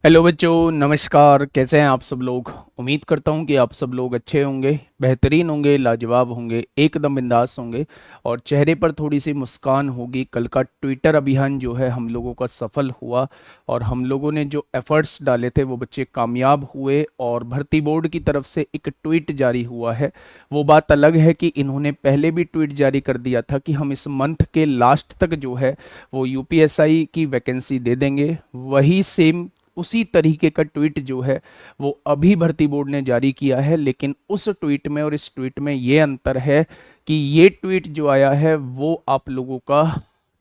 Hello बच्चों, नमस्कार। कैसे हैं आप सब लोग। उम्मीद करता हूं कि आप सब लोग अच्छे होंगे, बेहतरीन होंगे, लाजवाब होंगे, एकदम बिंदास होंगे और चेहरे पर थोड़ी सी मुस्कान होगी। कल का ट्विटर अभियान जो है हम लोगों का सफल हुआ और हम लोगों ने जो एफर्ट्स डाले थे वो बच्चे कामयाब हुए और भर्ती बोर्ड की तरफ से एक ट्वीट जारी हुआ है। वो बात अलग है कि इन्होंने पहले भी ट्वीट जारी कर दिया था कि हम इस मंथ के लास्ट तक जो है वो यूपीएसआई की वैकेंसी दे देंगे। वही सेम उसी तरीके का ट्वीट जो है वो अभी भर्ती बोर्ड ने जारी किया है, लेकिन उस ट्वीट में और इस ट्वीट में ये अंतर है कि ये ट्वीट जो आया है वो आप लोगों का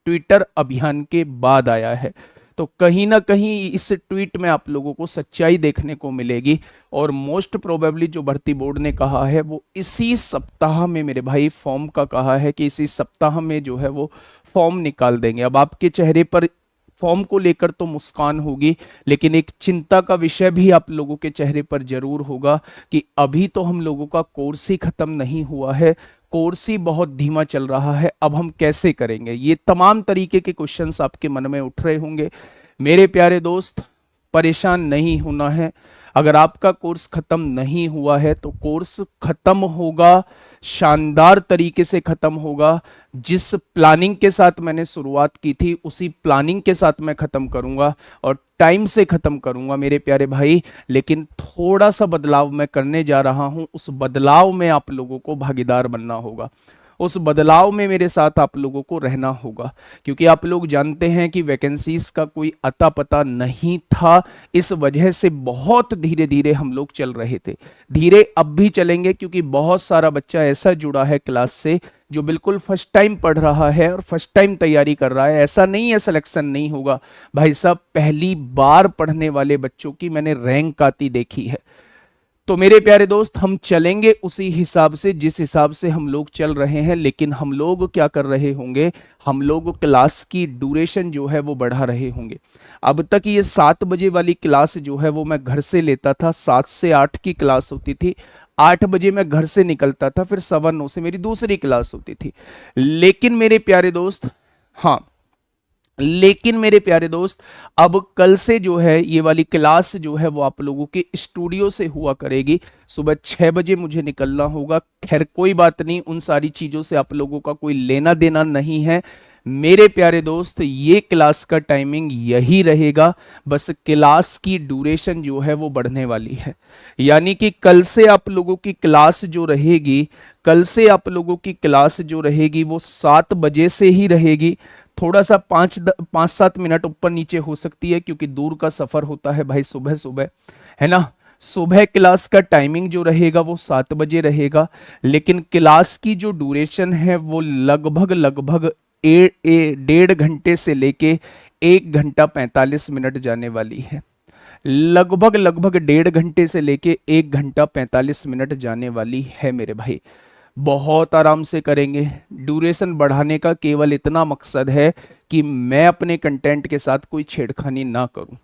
ट्विटर अभियान के बाद आया है। तो कहीं ना कहीं इस ट्वीट में आप लोगों को सच्चाई देखने को मिलेगी और मोस्ट प्रोबेबली जो भर्ती बोर्ड ने कहा है वो इसी सप्ताह में मेरे भाई फॉर्म का कहा है कि इसी सप्ताह में जो है वो फॉर्म निकाल देंगे। अब आपके चेहरे पर फॉर्म को लेकर तो मुस्कान होगी, लेकिन एक चिंता का विषय भी आप लोगों के चेहरे पर जरूर होगा कि अभी तो हम लोगों का कोर्स ही खत्म नहीं हुआ है, कोर्स ही बहुत धीमा चल रहा है, अब हम कैसे करेंगे। ये तमाम तरीके के क्वेश्चंस आपके मन में उठ रहे होंगे। मेरे प्यारे दोस्त, परेशान नहीं होना है। अगर आपका कोर्स खत्म नहीं हुआ है तो कोर्स खत्म होगा, शानदार तरीके से खत्म होगा। जिस प्लानिंग के साथ मैंने शुरुआत की थी उसी प्लानिंग के साथ मैं खत्म करूंगा और टाइम से खत्म करूंगा मेरे प्यारे भाई। लेकिन थोड़ा सा बदलाव मैं करने जा रहा हूं, उस बदलाव में आप लोगों को भागीदार बनना होगा। उस बदलाव में मेरे साथ आप लोगों को रहना होगा, क्योंकि आप लोग जानते हैं कि वैकेंसीज का कोई अता पता नहीं था। इस वजह से बहुत धीरे धीरे हम लोग चल रहे थे। धीरे अब भी चलेंगे, क्योंकि बहुत सारा बच्चा ऐसा जुड़ा है क्लास से जो बिल्कुल फर्स्ट टाइम पढ़ रहा है और फर्स्ट टाइम तैयारी कर रहा है। ऐसा नहीं है सिलेक्शन नहीं होगा भाई साहब, पहली बार पढ़ने वाले बच्चों की मैंने रैंक आती देखी है। तो मेरे प्यारे दोस्त, हम चलेंगे उसी हिसाब से जिस हिसाब से हम लोग चल रहे हैं। लेकिन हम लोग क्या कर रहे होंगे, हम लोग क्लास की ड्यूरेशन जो है वो बढ़ा रहे होंगे। अब तक ये 7 बजे वाली क्लास जो है वो मैं घर से लेता था, 7 से 8 की क्लास होती थी। 8 बजे मैं घर से निकलता था, फिर 9:15 से मेरी दूसरी क्लास होती थी। लेकिन मेरे प्यारे दोस्त, हाँ, लेकिन मेरे प्यारे दोस्त, अब कल से जो है ये वाली क्लास जो है वो आप लोगों के स्टूडियो से हुआ करेगी। सुबह 6 बजे मुझे निकलना होगा। खैर कोई बात नहीं, उन सारी चीजों से आप लोगों का कोई लेना देना नहीं है मेरे प्यारे दोस्त। ये क्लास का टाइमिंग यही रहेगा, बस क्लास की ड्यूरेशन जो है वो बढ़ने वाली है। यानी कि कल से आप लोगों की क्लास जो रहेगी, कल से आप लोगों की क्लास जो रहेगी वो 7 बजे से ही रहेगी। थोड़ा सा 5-7 मिनट ऊपर नीचे हो सकती है, क्योंकि दूर का सफर होता है भाई सुबह सुबह, है ना। सुबह क्लास का टाइमिंग जो रहेगा वो 7 बजे रहेगा, लेकिन क्लास की जो ड्यूरेशन है वो लगभग लगभग 1.5 घंटे से लेके 1 घंटा 45 मिनट जाने वाली है। लगभग लगभग 1.5 घंटे से लेके 1 घंटा 45 मिनट जाने वाली है मेरे भाई। बहुत आराम से करेंगे। ड्यूरेशन बढ़ाने का केवल इतना मकसद है कि मैं अपने कंटेंट के साथ कोई छेड़खानी ना करूं।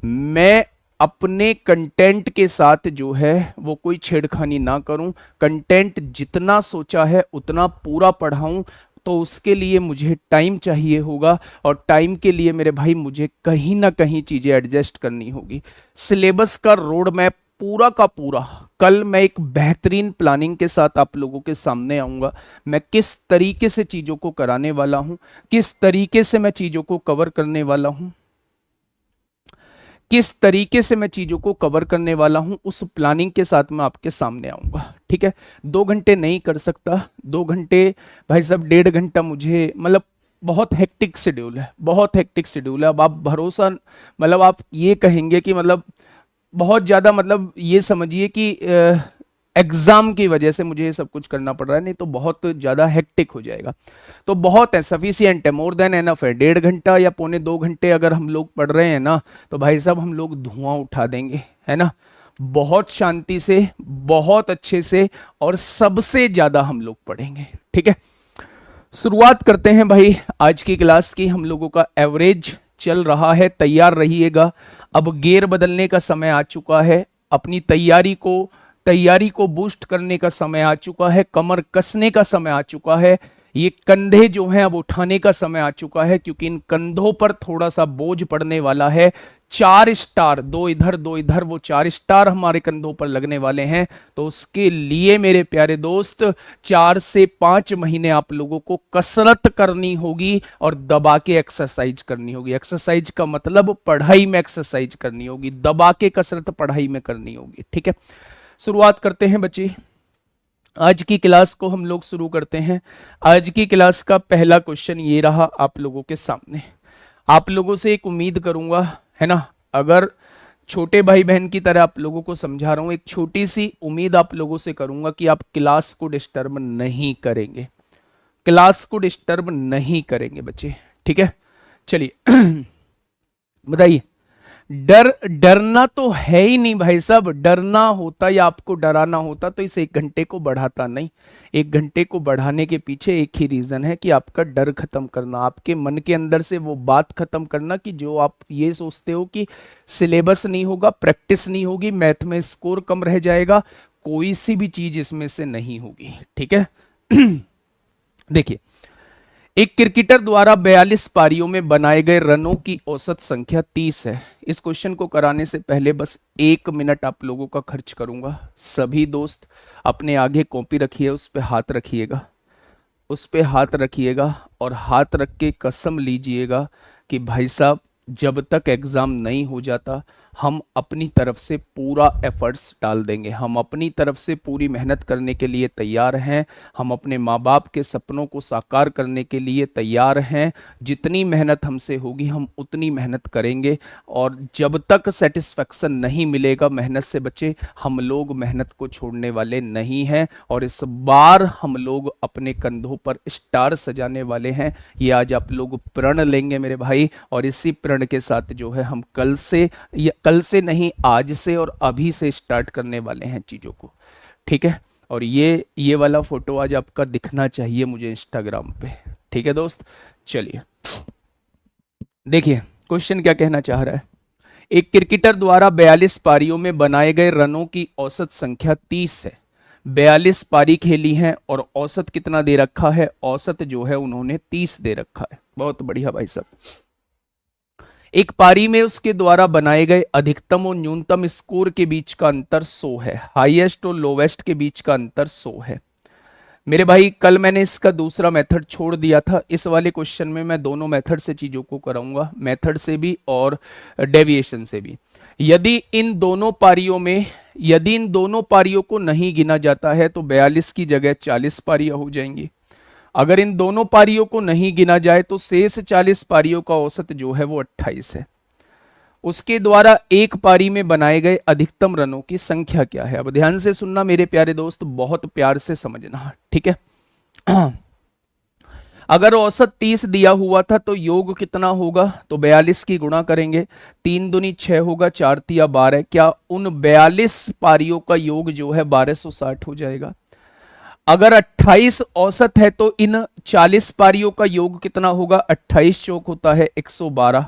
मैं अपने कंटेंट के साथ जो है वो कोई छेड़खानी ना करूं। कंटेंट जितना सोचा है उतना पूरा पढ़ाऊं, तो उसके लिए मुझे टाइम चाहिए होगा और टाइम के लिए मेरे भाई मुझे कहीं ना कहीं चीजें एडजस्ट करनी होगी। सिलेबस का रोड मैप पूरा का पूरा कल मैं एक बेहतरीन प्लानिंग के साथ आप लोगों के सामने आऊंगा। मैं किस तरीके से चीजों को कराने वाला हूं, किस तरीके से मैं चीजों को कवर करने वाला हूं, किस तरीके से मैं चीजों को कवर करने वाला हूं, उस प्लानिंग के साथ मैं आपके सामने आऊंगा। ठीक है, 2 घंटे नहीं कर सकता। 2 घंटे भाई साहब, 1.5 घंटा मुझे, मतलब बहुत हेक्टिक शेड्यूल है, बहुत हेक्टिक शेड्यूल है। अब आप भरोसा, मतलब आप ये कहेंगे कि मतलब बहुत ज्यादा, मतलब ये समझिए कि एग्जाम की वजह से मुझे ये सब कुछ करना पड़ रहा है, नहीं तो बहुत ज्यादा हेक्टिक हो जाएगा। तो बहुत है, सफिशियंट है, मोर देन एनफ है। 1.5 घंटा या 1.25 घंटे अगर हम लोग पढ़ रहे हैं ना, तो भाई साहब हम लोग धुआं उठा देंगे, है ना। बहुत शांति से, बहुत अच्छे से और सबसे ज्यादा हम लोग पढ़ेंगे। ठीक है, शुरुआत करते हैं भाई आज की क्लास की। हम लोगों का एवरेज चल रहा है, तैयार रहिएगा। अब गियर बदलने का समय आ चुका है, अपनी तैयारी को बूस्ट करने का समय आ चुका है, कमर कसने का समय आ चुका है, ये कंधे जो हैं अब उठाने का समय आ चुका है, क्योंकि इन कंधों पर थोड़ा सा बोझ पड़ने वाला है। 4 स्टार, 2 इधर 2 इधर, वो 4 स्टार हमारे कंधों पर लगने वाले हैं। तो उसके लिए मेरे प्यारे दोस्त 4 से 5 महीने आप लोगों को कसरत करनी होगी और दबा के एक्सरसाइज करनी होगी। एक्सरसाइज का मतलब पढ़ाई में एक्सरसाइज करनी होगी, दबा के कसरत पढ़ाई में करनी होगी। ठीक है, शुरुआत करते हैं बच्चे, आज की क्लास को हम लोग शुरू करते हैं। आज की क्लास का पहला क्वेश्चन ये रहा आप लोगों के सामने। आप लोगों से एक उम्मीद करूंगा, है ना, अगर छोटे भाई बहन की तरह आप लोगों को समझा रहा हूं, एक छोटी सी उम्मीद आप लोगों से करूंगा कि आप क्लास को डिस्टर्ब नहीं करेंगे, क्लास को डिस्टर्ब नहीं करेंगे बच्चे। ठीक है, चलिए बताइए, डरना तो है ही नहीं भाई साहब। डरना होता या आपको डराना होता तो इस 1 घंटे को बढ़ाता नहीं। 1 घंटे को बढ़ाने के पीछे एक ही रीजन है कि आपका डर खत्म करना, आपके मन के अंदर से वो बात खत्म करना कि जो आप ये सोचते हो कि सिलेबस नहीं होगा, प्रैक्टिस नहीं होगी, मैथ में स्कोर कम रह जाएगा, कोई सी भी चीज इसमें से नहीं होगी। ठीक है देखिए, एक क्रिकेटर द्वारा 42 पारियों में बनाए गए रनों की औसत संख्या 30 है। इस क्वेश्चन को कराने से पहले बस 1 मिनट आप लोगों का खर्च करूंगा। सभी दोस्त अपने आगे कॉपी रखिए, उस पे हाथ रखिएगा, उस पे हाथ रखिएगा और हाथ रख के कसम लीजिएगा कि भाई साहब जब तक एग्जाम नहीं हो जाता हम अपनी तरफ से पूरा एफर्ट्स डाल देंगे, हम अपनी तरफ से पूरी मेहनत करने के लिए तैयार हैं, हम अपने माँ बाप के सपनों को साकार करने के लिए तैयार हैं। जितनी मेहनत हमसे होगी हम उतनी मेहनत करेंगे और जब तक सेटिस्फेक्शन नहीं मिलेगा मेहनत से बच्चे, हम लोग मेहनत को छोड़ने वाले नहीं हैं और इस बार हम लोग अपने कंधों पर स्टार सजाने वाले हैं। ये आज आप लोग प्रण लेंगे मेरे भाई, और इसी प्रण के साथ जो है हम कल से नहीं आज से और अभी से स्टार्ट करने वाले हैं चीजों को। ठीक है, और ये वाला फोटो आज आपका दिखना चाहिए मुझे इंस्टाग्राम पे। ठीक है दोस्त, चलिए देखिए क्वेश्चन क्या कहना चाह रहा है। एक क्रिकेटर द्वारा 42 पारियों में बनाए गए रनों की औसत संख्या 30 है। 42 पारी खेली है और औसत कितना दे रखा है, औसत जो है उन्होंने 30 दे रखा है। बहुत बढ़िया भाई साहब। एक पारी में उसके द्वारा बनाए गए अधिकतम और न्यूनतम स्कोर के बीच का अंतर 100 है। हाईएस्ट और लोवेस्ट के बीच का अंतर 100 है। मेरे भाई कल मैंने इसका दूसरा मेथड छोड़ दिया था, इस वाले क्वेश्चन में मैं दोनों मेथड से चीजों को कराऊंगा, मेथड से भी और डेविएशन से भी। यदि इन दोनों पारियों को नहीं गिना जाता है तो 42 की जगह 40 पारियां हो जाएंगी। अगर इन दोनों पारियों को नहीं गिना जाए तो शेष 40 पारियों का औसत जो है वो 28 है। उसके द्वारा एक पारी में बनाए गए अधिकतम रनों की संख्या क्या है। अब ध्यान से सुनना मेरे प्यारे दोस्त, बहुत प्यार से समझना। ठीक है अगर औसत 30 दिया हुआ था तो योग कितना होगा, तो 42 की गुणा करेंगे, 3 दूनी 6 होगा, 4 तिया 12। क्या उन 42 पारियों का योग जो है 1260 हो जाएगा। अगर 28 औसत है तो इन 40 पारियों का योग कितना होगा, 28 चौक होता है 112,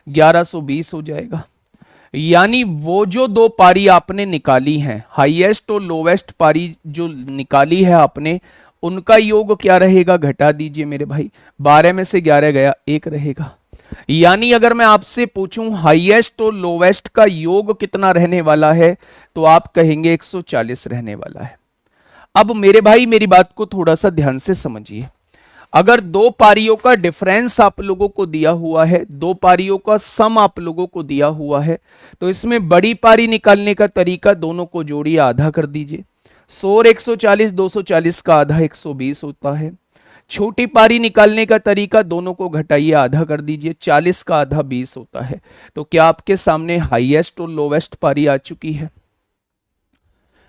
1120 हो जाएगा। यानी वो जो 2 पारी आपने निकाली हैं, हाईएस्ट और लोवेस्ट पारी जो निकाली है आपने, उनका योग क्या रहेगा, घटा दीजिए मेरे भाई, 12 में से 11 गया, 1 रहेगा। यानी अगर मैं आपसे पूछूं हाईएस्ट और लोवेस्ट का योग कितना रहने वाला है तो आप कहेंगे 140 रहने वाला है। अब मेरे भाई मेरी बात को थोड़ा सा ध्यान से समझिए। अगर 2 पारियों का डिफरेंस आप लोगों को दिया हुआ है, 2 पारियों का सम आप लोगों को दिया हुआ है, तो इसमें बड़ी पारी निकालने का तरीका दोनों को जोड़िए, आधा कर दीजिए। 100 और 140, 240 का आधा 120 होता है। छोटी पारी निकालने का तरीका दोनों को घटाइए, आधा कर दीजिए, 40 का आधा 20 होता है। तो क्या आपके सामने हाईएस्ट और लोवेस्ट पारी आ चुकी है।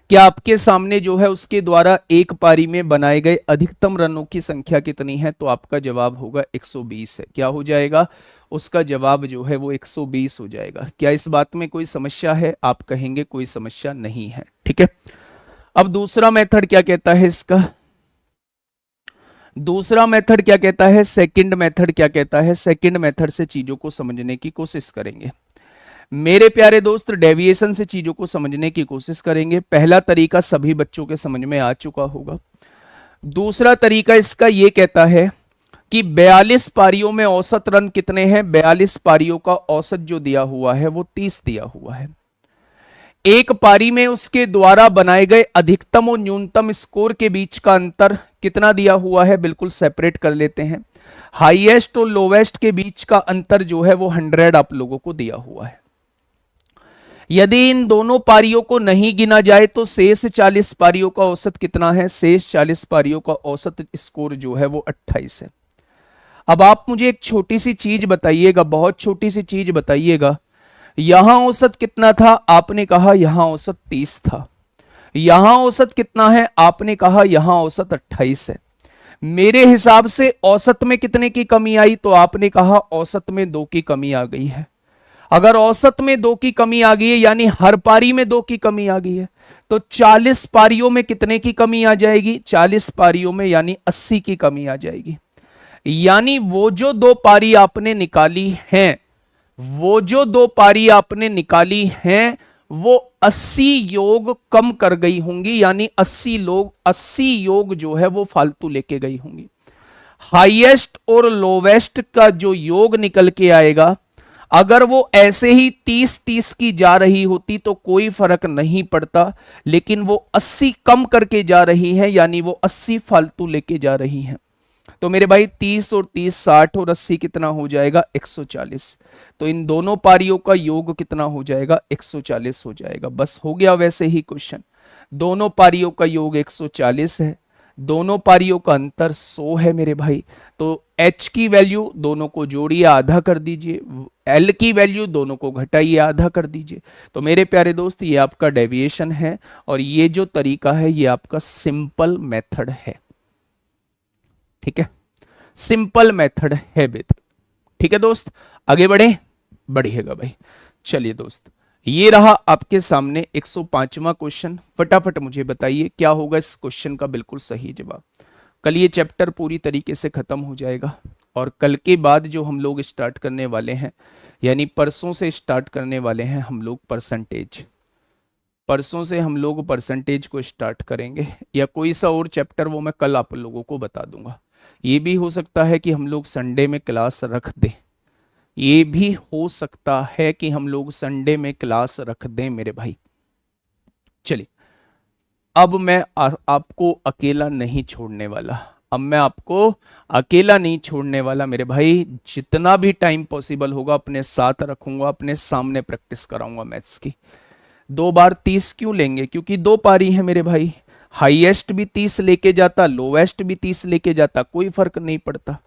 क्या आपके सामने जो है उसके द्वारा एक पारी में बनाए गए अधिकतम रनों की संख्या कितनी है, तो आपका जवाब होगा 120 है। क्या हो जाएगा, उसका जवाब जो है वो 120 हो जाएगा। क्या इस बात में कोई समस्या है, आप कहेंगे कोई समस्या नहीं है। ठीक है, अब दूसरा मेथड क्या कहता है इसका, दूसरा मेथड क्या कहता है, सेकंड मेथड क्या कहता है। सेकंड मेथड से चीजों को समझने की कोशिश करेंगे मेरे प्यारे दोस्त, डेविएशन से चीजों को समझने की कोशिश करेंगे। पहला तरीका सभी बच्चों के समझ में आ चुका होगा। दूसरा तरीका इसका यह कहता है कि 42 पारियों में औसत रन कितने हैं। 42 पारियों का औसत जो दिया हुआ है वो 30 दिया हुआ है। एक पारी में उसके द्वारा बनाए गए अधिकतम और न्यूनतम स्कोर के बीच का अंतर कितना दिया हुआ है, बिल्कुल सेपरेट कर लेते हैं। हाईएस्ट और लोवेस्ट के बीच का अंतर जो है वो 100 आप लोगों को दिया हुआ है। यदि इन दोनों पारियों को नहीं गिना जाए तो शेष 40 पारियों का औसत कितना है। शेष 40 पारियों का औसत स्कोर जो है वो 28 है। अब आप मुझे एक छोटी सी चीज बताइएगा, बहुत छोटी सी चीज बताइएगा, यहां औसत कितना था, आपने कहा यहां औसत 30 था। यहां औसत कितना है, आपने कहा यहां औसत 28 है। मेरे हिसाब से औसत में कितने की कमी आई, तो आपने कहा औसत में 2 की कमी आ गई है। अगर औसत में 2 की कमी आ गई है यानी हर पारी में 2 की कमी आ गई है, तो 40 पारियों में कितने की कमी आ जाएगी, 40 पारियों में यानी 80 की कमी आ जाएगी। यानी वो जो 2 पारी आपने निकाली हैं, वो जो 2 पारी आपने निकाली हैं वो 80 योग कम कर गई होंगी, यानी 80 योग जो है वो फालतू लेके गई होंगी। हाईएस्ट और लोवेस्ट का जो योग निकल के आएगा, अगर वो ऐसे ही 30-30 की जा रही होती तो कोई फर्क नहीं पड़ता, लेकिन वो 80 कम करके जा रही है, यानी वो 80 फालतू लेके जा रही है। तो मेरे भाई 30 और 30 60 और 80 कितना हो जाएगा, 140। तो इन दोनों पारियों का योग कितना हो जाएगा, 140 हो जाएगा। बस हो गया वैसे ही क्वेश्चन। दोनों पारियों का योग 140 है, दोनों पारियों का अंतर 100 है मेरे भाई। तो h की वैल्यू दोनों को जोड़िए, आधा कर दीजिए, l की वैल्यू दोनों को घटाइए, आधा कर दीजिए। तो मेरे प्यारे दोस्त ये आपका डेविएशन है और ये जो तरीका है ये आपका सिंपल मेथड है। ठीक है, सिंपल मेथड है बेटा। ठीक है दोस्त, आगे बढ़िएगा भाई। चलिए दोस्त, ये रहा आपके सामने 105वां क्वेश्चन। फटाफट मुझे बताइए क्या होगा इस क्वेश्चन का बिल्कुल सही जवाब। कल ये चैप्टर पूरी तरीके से खत्म हो जाएगा और कल के बाद जो हम लोग स्टार्ट करने वाले हैं, यानी परसों से स्टार्ट करने वाले हैं हम लोग परसेंटेज। परसों से हम लोग परसेंटेज को स्टार्ट करेंगे, या कोई सा और चैप्टर वो मैं कल आप लोगों को बता दूंगा। ये भी हो सकता है कि हम लोग संडे में क्लास रख दें, ये भी हो सकता है कि हम लोग संडे में क्लास रख दें मेरे भाई। चलिए, अब मैं आपको अकेला नहीं छोड़ने वाला, अब मैं आपको अकेला नहीं छोड़ने वाला मेरे भाई। जितना भी टाइम पॉसिबल होगा अपने साथ रखूंगा, अपने सामने प्रैक्टिस कराऊंगा मैथ्स की। 2 बार 30 क्यों लेंगे, क्योंकि 2 पारी है मेरे भाई। हाईएस्ट भी 30 लेके जाता, लोवेस्ट भी 30 लेके जाता, कोई फर्क नहीं पड़ता।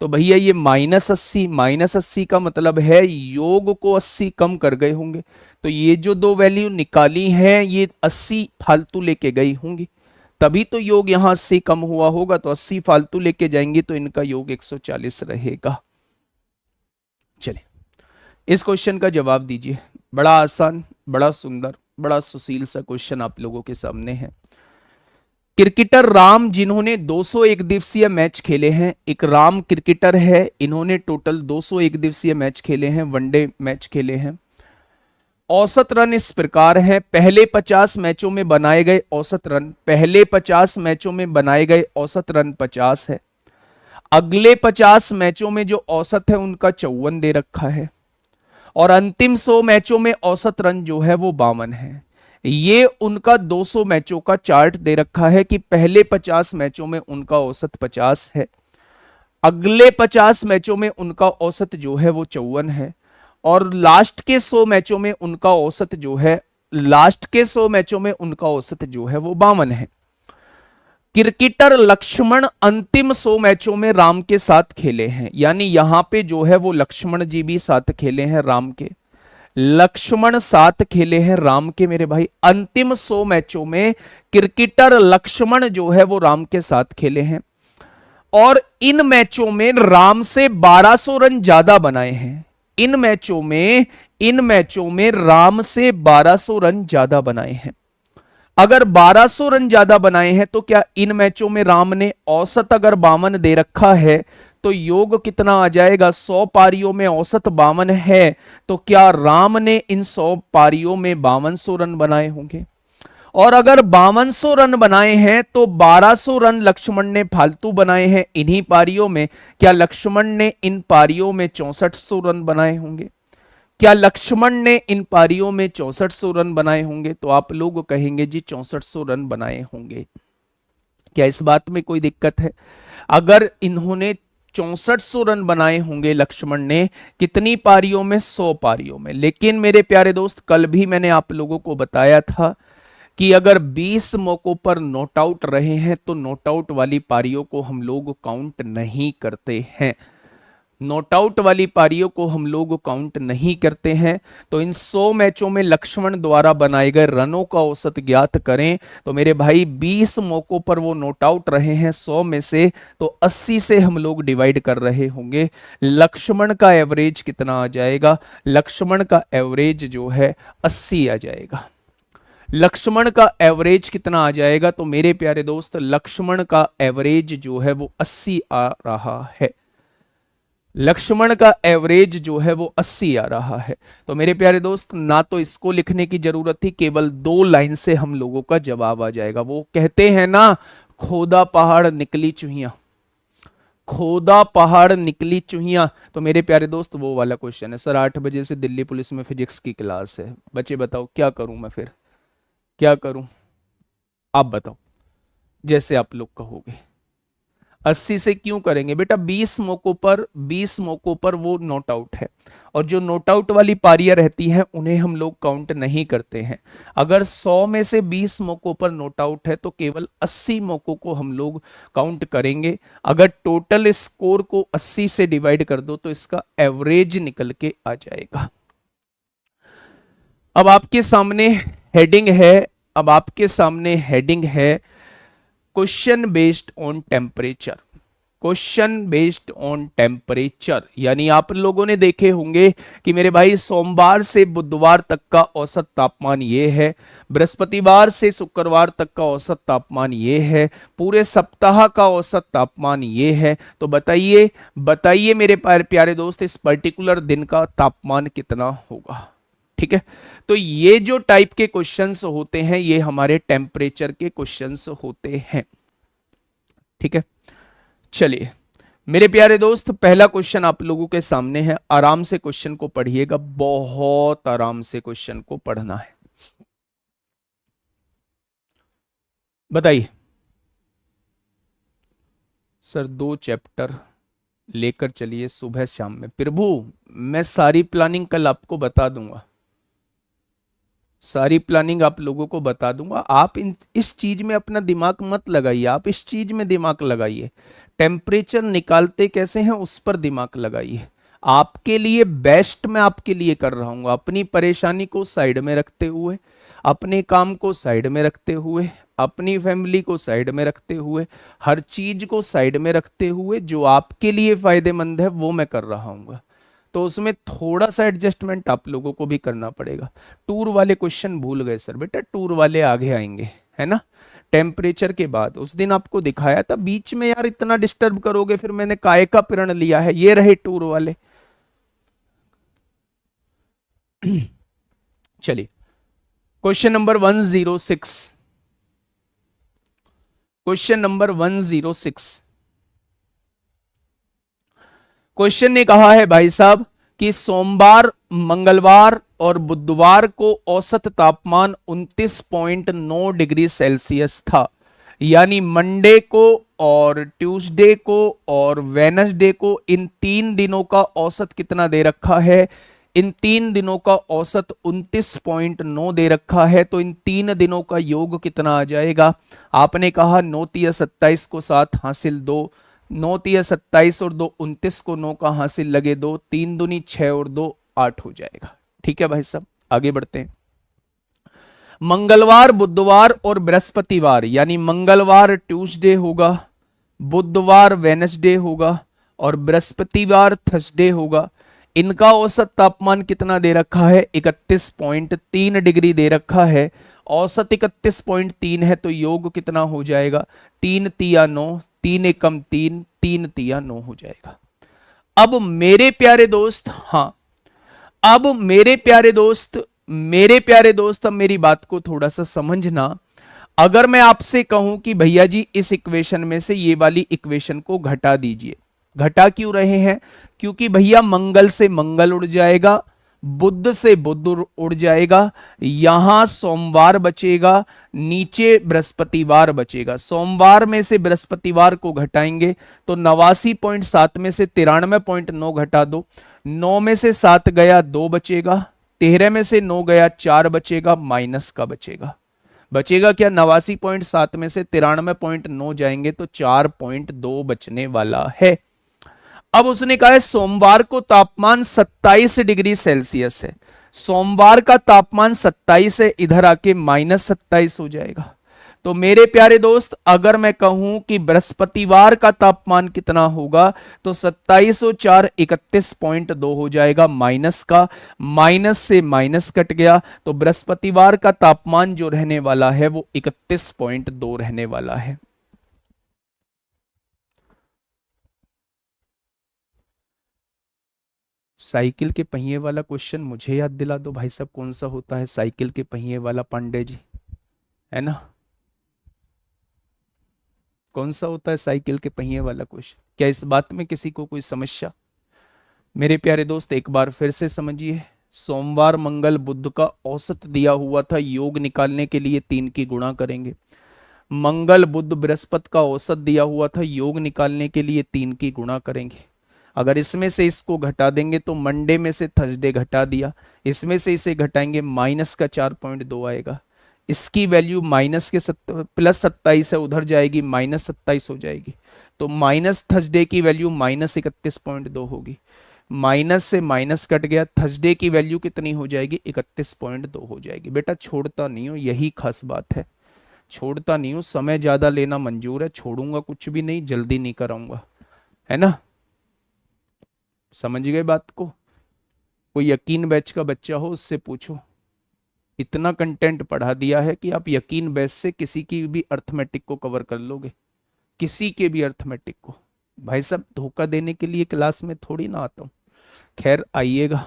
तो भैया ये -80 का मतलब है योग को 80 कम कर गए होंगे। तो ये जो 2 वैल्यू निकाली हैं ये 80 फालतू लेके गई होंगी, तभी तो योग यहां 80 कम हुआ होगा। तो 80 फालतू लेके जाएंगी तो इनका योग 140 रहेगा। चलिए, इस क्वेश्चन का जवाब दीजिए। बड़ा आसान, बड़ा सुंदर, बड़ा सुशील सा क्वेश्चन आप लोगों के सामने है। क्रिकेटर राम जिन्होंने 201 दिवसीय मैच खेले हैं, एक राम क्रिकेटर है, इन्होंने टोटल 201 दिवसीय मैच खेले हैं, वनडे मैच खेले हैं। औसत रन इस प्रकार है, पहले 50 मैचों में बनाए गए औसत रन, पहले 50 मैचों में बनाए गए औसत रन 50 है। अगले 50 मैचों में जो औसत है उनका 54 दे रखा है, और अंतिम 100 मैचों में औसत रन जो है वो 52 है। ये उनका 200 मैचों का चार्ट दे रखा है कि पहले 50 मैचों में उनका औसत 50 है, अगले 50 मैचों में उनका औसत जो है वो 54 है, और लास्ट के 100 मैचों में उनका औसत जो है, लास्ट के 100 मैचों में उनका औसत जो है वो 52 है। क्रिकेटर लक्ष्मण अंतिम 100 मैचों में राम के साथ खेले हैं, यानी यहां पे जो है वो लक्ष्मण जी भी साथ खेले हैं राम के, लक्ष्मण साथ खेले हैं राम के मेरे भाई। अंतिम 100 मैचों में क्रिकेटर लक्ष्मण जो है वो राम के साथ खेले हैं, और इन मैचों में राम से 1200 रन ज्यादा बनाए हैं। इन मैचों में राम से 1200 रन ज्यादा बनाए हैं। अगर 1200 रन ज्यादा बनाए हैं तो क्या इन मैचों में राम ने औसत अगर 52 दे रखा है तो योग कितना आ जाएगा, 100 पारियों में औसत 52 है, तो क्या राम ने इन 100 पारियों में 5200 रन बनाए होंगे। और अगर 5200 रन बनाए हैं तो 1200 रन लक्ष्मण ने फालतू बनाए हैं इन्हीं पारियों में। क्या लक्ष्मण ने इन पारियों में 6400 रन बनाए होंगे? क्या लक्ष्मण ने इन पारियों में 6400 रन बनाए होंगे? तो आप लोग कहेंगे जी 6400 रन बनाए होंगे। क्या इस बात में कोई दिक्कत है? अगर इन्होंने 6400 रन बनाए होंगे लक्ष्मण ने, कितनी पारियों में? 100 पारियों में। लेकिन मेरे प्यारे दोस्त, कल भी मैंने आप लोगों को बताया था कि अगर 20 मौकों पर नॉट आउट रहे हैं तो नॉट आउट वाली पारियों को हम लोग काउंट नहीं करते हैं। नॉट आउट वाली पारियों को हम लोग काउंट नहीं करते हैं। तो इन 100 मैचों में लक्ष्मण द्वारा बनाए गए रनों का औसत ज्ञात करें तो मेरे भाई 20 मौकों पर वो नॉट आउट रहे हैं 100 में से, तो 80 से हम लोग डिवाइड कर रहे होंगे। लक्ष्मण का एवरेज कितना आ जाएगा? लक्ष्मण का एवरेज जो है 80 आ जाएगा। लक्ष्मण का एवरेज कितना आ जाएगा? तो मेरे प्यारे दोस्त, लक्ष्मण का एवरेज जो है वो 80 आ रहा है। लक्ष्मण का एवरेज जो है वो 80 आ रहा है। तो मेरे प्यारे दोस्त, ना तो इसको लिखने की जरूरत थी, केवल 2 लाइन से हम लोगों का जवाब आ जाएगा। वो कहते हैं ना, खोदा पहाड़ निकली चूहिया, खोदा पहाड़ निकली चूहिया। तो मेरे प्यारे दोस्त, वो वाला क्वेश्चन है। सर 8 बजे से दिल्ली पुलिस में फिजिक्स की क्लास है, बच्चे बताओ क्या करूं मैं? फिर क्या करूं? आप बताओ, जैसे आप लोग कहोगे। 80 से क्यों करेंगे बेटा? 20 मौकों पर वो नॉट आउट है, और जो नॉट आउट वाली पारियां रहती हैं उन्हें हम लोग काउंट नहीं करते हैं। अगर 100 में से 20 मौकों पर नॉट आउट है तो केवल 80 मौकों को हम लोग काउंट करेंगे। अगर टोटल स्कोर को 80 से डिवाइड कर दो तो इसका एवरेज निकल के आ जाएगा। अब आपके सामने हेडिंग है, अब आपके सामने हेडिंग है question based on temperature. Question based on temperature यानी आप लोगों ने देखे होंगे कि मेरे भाई सोमवार से बुधवार तक का औसत तापमान ये है, बृहस्पतिवार से शुक्रवार तक का औसत तापमान ये है, पूरे सप्ताह का औसत तापमान ये है। तो बताइए बताइए मेरे प्यारे दोस्त, इस पर्टिकुलर दिन का तापमान कितना होगा? ठीक है, तो ये जो टाइप के क्वेश्चंस होते हैं ये हमारे टेम्परेचर के क्वेश्चंस होते हैं। ठीक है, चलिए मेरे प्यारे दोस्त, पहला क्वेश्चन आप लोगों के सामने है। आराम से क्वेश्चन को पढ़िएगा, बहुत आराम से क्वेश्चन को पढ़ना है। बताइए सर, 2 चैप्टर लेकर चलिए सुबह शाम में। प्रभु, मैं सारी प्लानिंग कल आपको बता दूंगा, सारी प्लानिंग आप लोगों को बता दूंगा। आप इस चीज में अपना दिमाग मत लगाइए, आप इस चीज में दिमाग लगाइए। टेम्परेचर निकालते कैसे हैं उस पर दिमाग लगाइए। आपके लिए बेस्ट मैं आपके लिए कर रहा हूं, अपनी परेशानी को साइड में रखते हुए, अपने काम को साइड में रखते हुए, अपनी फैमिली को साइड में रखते हुए, हर चीज को साइड में रखते हुए जो आपके लिए फायदेमंद है वो मैं कर रहा हूँ। तो उसमें थोड़ा सा एडजस्टमेंट आप लोगों को भी करना पड़ेगा। टूर वाले क्वेश्चन भूल गए सर, बेटा टूर वाले आगे आएंगे, है ना, टेम्परेचर के बाद। उस दिन आपको दिखाया था, बीच में यार इतना डिस्टर्ब करोगे फिर मैंने काय का प्रण लिया है। ये रहे टूर वाले। चलिए question number 106, question number 106। Question ने कहा है भाई साहब कि सोमवार, मंगलवार और बुधवार को औसत तापमान 29.9 डिग्री सेल्सियस था। यानी मंडे को और ट्यूसडे को और वेनसडे को, इन 3 दिनों का औसत कितना दे रखा है? इन 3 दिनों का औसत 29.9 दे रखा है। तो इन 3 दिनों का योग कितना आ जाएगा? आपने कहा 9 तिया 27 को 7 हासिल 2, 9 तिया 27 और 2 29 को 9 का हासिल लगे 2, 3 दूनी 6 और 2 8 हो जाएगा। ठीक है भाई साहब, आगे बढ़ते हैं। मंगलवार, बुधवार और बृहस्पतिवार, यानी मंगलवार ट्यूसडे होगा, बुधवार वेनसडे होगा और बृहस्पतिवार थर्सडे होगा। इनका औसत तापमान कितना दे रखा है? 31.3 डिग्री दे रखा है। औसत 31.3 है तो योग कितना हो जाएगा? 3 तिया 9, 3 एकम 3, 3 तिया 9 हो जाएगा। अब मेरे प्यारे दोस्त, हाँ, अब मेरे प्यारे दोस्त, मेरे प्यारे दोस्त, अब मेरी बात को थोड़ा सा समझना। अगर मैं आपसे कहूं कि भैया जी इस इक्वेशन में से ये वाली इक्वेशन को घटा दीजिए, घटा क्यों रहे हैं? क्योंकि भैया मंगल से मंगल उड़ जाएगा, बुध से बुध उड़ जाएगा, यहां सोमवार बचेगा, नीचे बृहस्पतिवार बचेगा। सोमवार में से बृहस्पतिवार को घटाएंगे तो 89.7 में से 93.9 घटा दो, 9 में से 7 गया 2 बचेगा, 13 में से 9 गया 4 बचेगा, माइनस का बचेगा। बचेगा क्या? 89.7 में से 93.9 जाएंगे तो 4.2 बचने वाला है। अब उसने कहा है सोमवार को तापमान 27 डिग्री सेल्सियस है, सोमवार का तापमान 27 है, इधर आके -27 हो जाएगा। तो मेरे प्यारे दोस्त, अगर मैं कहूं कि बृहस्पतिवार का तापमान कितना होगा तो 27 और 4 31.2 हो जाएगा, माइनस का, माइनस से माइनस कट गया, तो बृहस्पतिवार का तापमान जो रहने वाला है वो 31.2 रहने वाला है। साइकिल के पहिए वाला क्वेश्चन मुझे याद दिला दो भाई साहब, कौन सा होता है साइकिल के पहिए वाला, पांडे जी, है ना? कौन सा होता है साइकिल के पहिए वाला क्वेश्चन? क्या इस बात में किसी को कोई समस्या? मेरे प्यारे दोस्त एक बार फिर से समझिए, सोमवार मंगल बुध का औसत दिया हुआ था, योग निकालने के लिए 3 की गुणा करेंगे। मंगल बुध बृहस्पति का औसत दिया हुआ था, योग निकालने के लिए 3 की गुणा करेंगे। अगर इसमें से इसको घटा देंगे तो मंडे में से थर्सडे घटा दिया, इसमें से इसे घटाएंगे माइनस का 4.2 आएगा, इसकी वैल्यू माइनस के +27 है, उधर जाएगी -27 हो जाएगी, तो माइनस थर्सडे की वैल्यू -31.2 होगी, माइनस से माइनस कट गया, थर्सडे की वैल्यू कितनी हो जाएगी? 31.2 हो जाएगी। बेटा छोड़ता नहीं हो, यही खास बात है, छोड़ता नहीं हूं, समय ज्यादा लेना मंजूर है, छोड़ूंगा कुछ भी नहीं, जल्दी नहीं कराऊंगा, है ना? समझ गए बात को? कोई यकीन बैच का बच्चा हो उससे पूछो, इतना कंटेंट पढ़ा दिया है कि आप यकीन बैच से किसी की भी अर्थमेटिक को कवर कर लोगे, किसी के भी अर्थमेटिक को। भाई साहब धोखा देने के लिए क्लास में थोड़ी ना आता हूं। खैर आइएगा,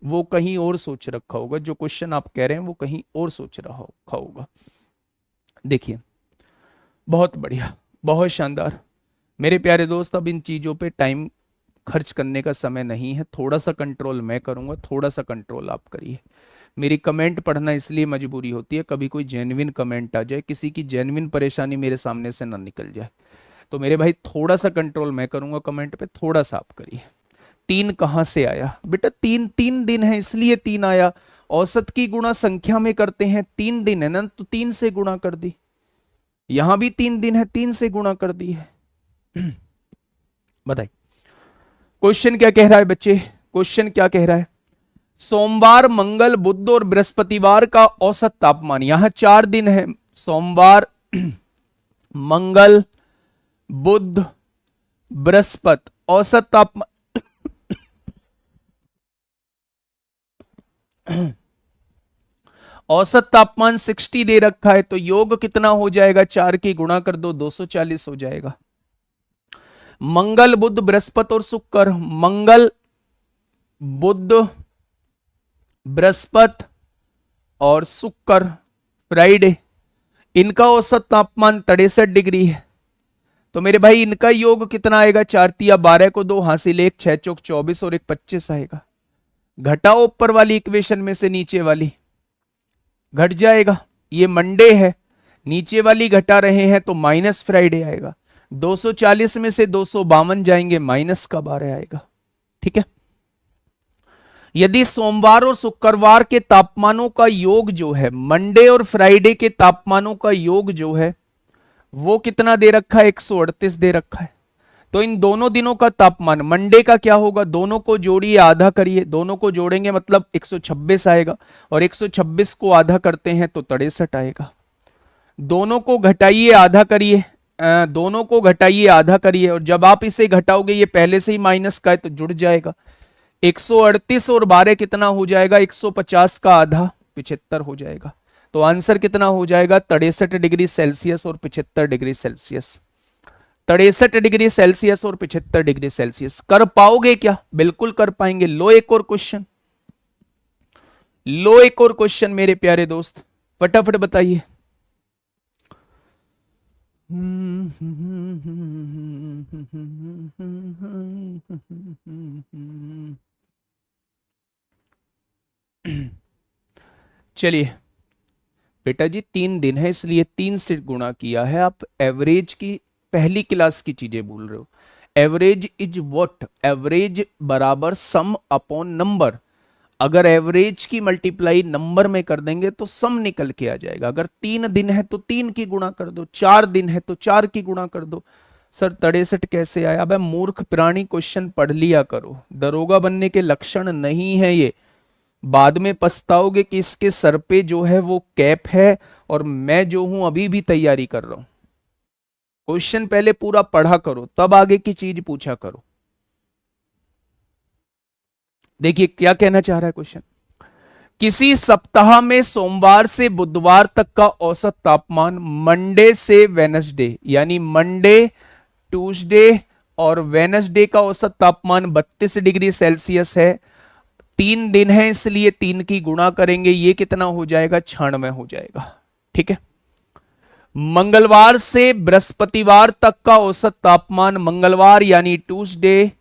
वो कहीं और सोच रखा होगा, जो क्वेश्चन आप कह रहे हैं वो कहीं और सोच रखा होगा। देखिए बहुत बढ़िया, बहुत शानदार। मेरे प्यारे दोस्त, अब इन चीजों पे टाइम खर्च करने का समय नहीं है, थोड़ा सा कंट्रोल मैं करूंगा, थोड़ा सा कंट्रोल आप करिए। मेरी कमेंट पढ़ना इसलिए मजबूरी होती है, कभी कोई जेन्युइन कमेंट आ जाए, किसी की जेन्युइन परेशानी मेरे सामने से ना निकल जाए, तो मेरे भाई थोड़ा सा कंट्रोल मैं करूंगा कमेंट पे, थोड़ा सा आप करिए। 3 कहां से आया? बेटा 3 दिन है इसलिए 3 आया, औसत की गुणा संख्या में करते हैं, 3 दिन है ना, तो 3 से गुणा कर दी, यहां भी 3 दिन है, 3 से गुणा कर दी है। बताइए क्वेश्चन क्या कह रहा है बच्चे, क्वेश्चन क्या कह रहा है? सोमवार मंगल बुध और बृहस्पतिवार का औसत तापमान, यहां 4 दिन है, सोमवार मंगल बुध बृहस्पति, औसत तापमान औसत तापमान 60 दे रखा है, तो योग कितना हो जाएगा? 4 की गुणा कर दो, 240 हो जाएगा। मंगल बुध बृहस्पति और शुक्र, मंगल बुध बृहस्पति और शुक्र फ्राइडे, इनका औसत तापमान 63 डिग्री है, तो मेरे भाई इनका योग कितना आएगा? 4 तिया 12 को 2 हासिल 1, 6 चौक 24 और 1 25 आएगा। घटाओ ऊपर वाली इक्वेशन में से नीचे वाली, घट जाएगा, ये मंडे है, नीचे वाली घटा रहे हैं तो माइनस फ्राइडे आएगा, 240 में से 252 जाएंगे, माइनस का 12 आएगा। ठीक है, यदि सोमवार और शुक्रवार के तापमानों का योग जो है, मंडे और फ्राइडे के तापमानों का योग जो है वो कितना दे रखा है? 138 दे रखा है, तो इन दोनों दिनों का तापमान, मंडे का क्या होगा? दोनों को जोड़िए, आधा करिए, दोनों को जोड़ेंगे मतलब 126 आएगा, और 126 को आधा करते हैं तो 63 आएगा। दोनों को घटाइए, आधा करिए, दोनों को घटाइए, आधा करिए, और जब आप इसे घटाओगे, ये पहले से ही माइनस का है तो जुड़ जाएगा, 138 और 12 कितना हो जाएगा? 150 का आधा 75 हो जाएगा, तो आंसर कितना हो जाएगा? 63 डिग्री सेल्सियस और 75 डिग्री सेल्सियस। 63 डिग्री सेल्सियस और 75 डिग्री सेल्सियस। कर पाओगे क्या? बिल्कुल कर पाएंगे। लो एक और क्वेश्चन, लो एक और क्वेश्चन मेरे प्यारे दोस्त, फटाफट बताइए। चलिए बेटा जी, 3 दिन है इसलिए 3 से गुणा किया है। आप एवरेज की पहली क्लास की चीजें भूल रहे हो। Average is what? एवरेज बराबर सम अपॉन नंबर। अगर एवरेज की मल्टीप्लाई नंबर में कर देंगे तो सम निकल के आ जाएगा। अगर 3 दिन है तो 3 की गुणा कर दो, 4 दिन है तो 4 की गुणा कर दो। सर 63 कैसे आया? अब मूर्ख प्राणी, क्वेश्चन पढ़ लिया करो, दरोगा बनने के लक्षण नहीं है ये। बाद में पछताओगे कि इसके सर पे जो है वो कैप है और मैं जो हूं अभी भी तैयारी कर रहा हूं। क्वेश्चन पहले पूरा पढ़ा करो, तब आगे की चीज पूछा करो। देखिए क्या कहना चाह रहा है क्वेश्चन। किसी सप्ताह में सोमवार से बुधवार तक का औसत तापमान मंडे से वेनसडे, यानी मंडे, ट्यूसडे और वेनसडे का औसत तापमान 32 डिग्री सेल्सियस है। 3 दिन है इसलिए 3 की गुणा करेंगे, ये कितना हो जाएगा? 96 हो जाएगा। ठीक है। मंगलवार से बृहस्पतिवार तक का औसत तापमान, मंगलवार यानी ट्यूसडे,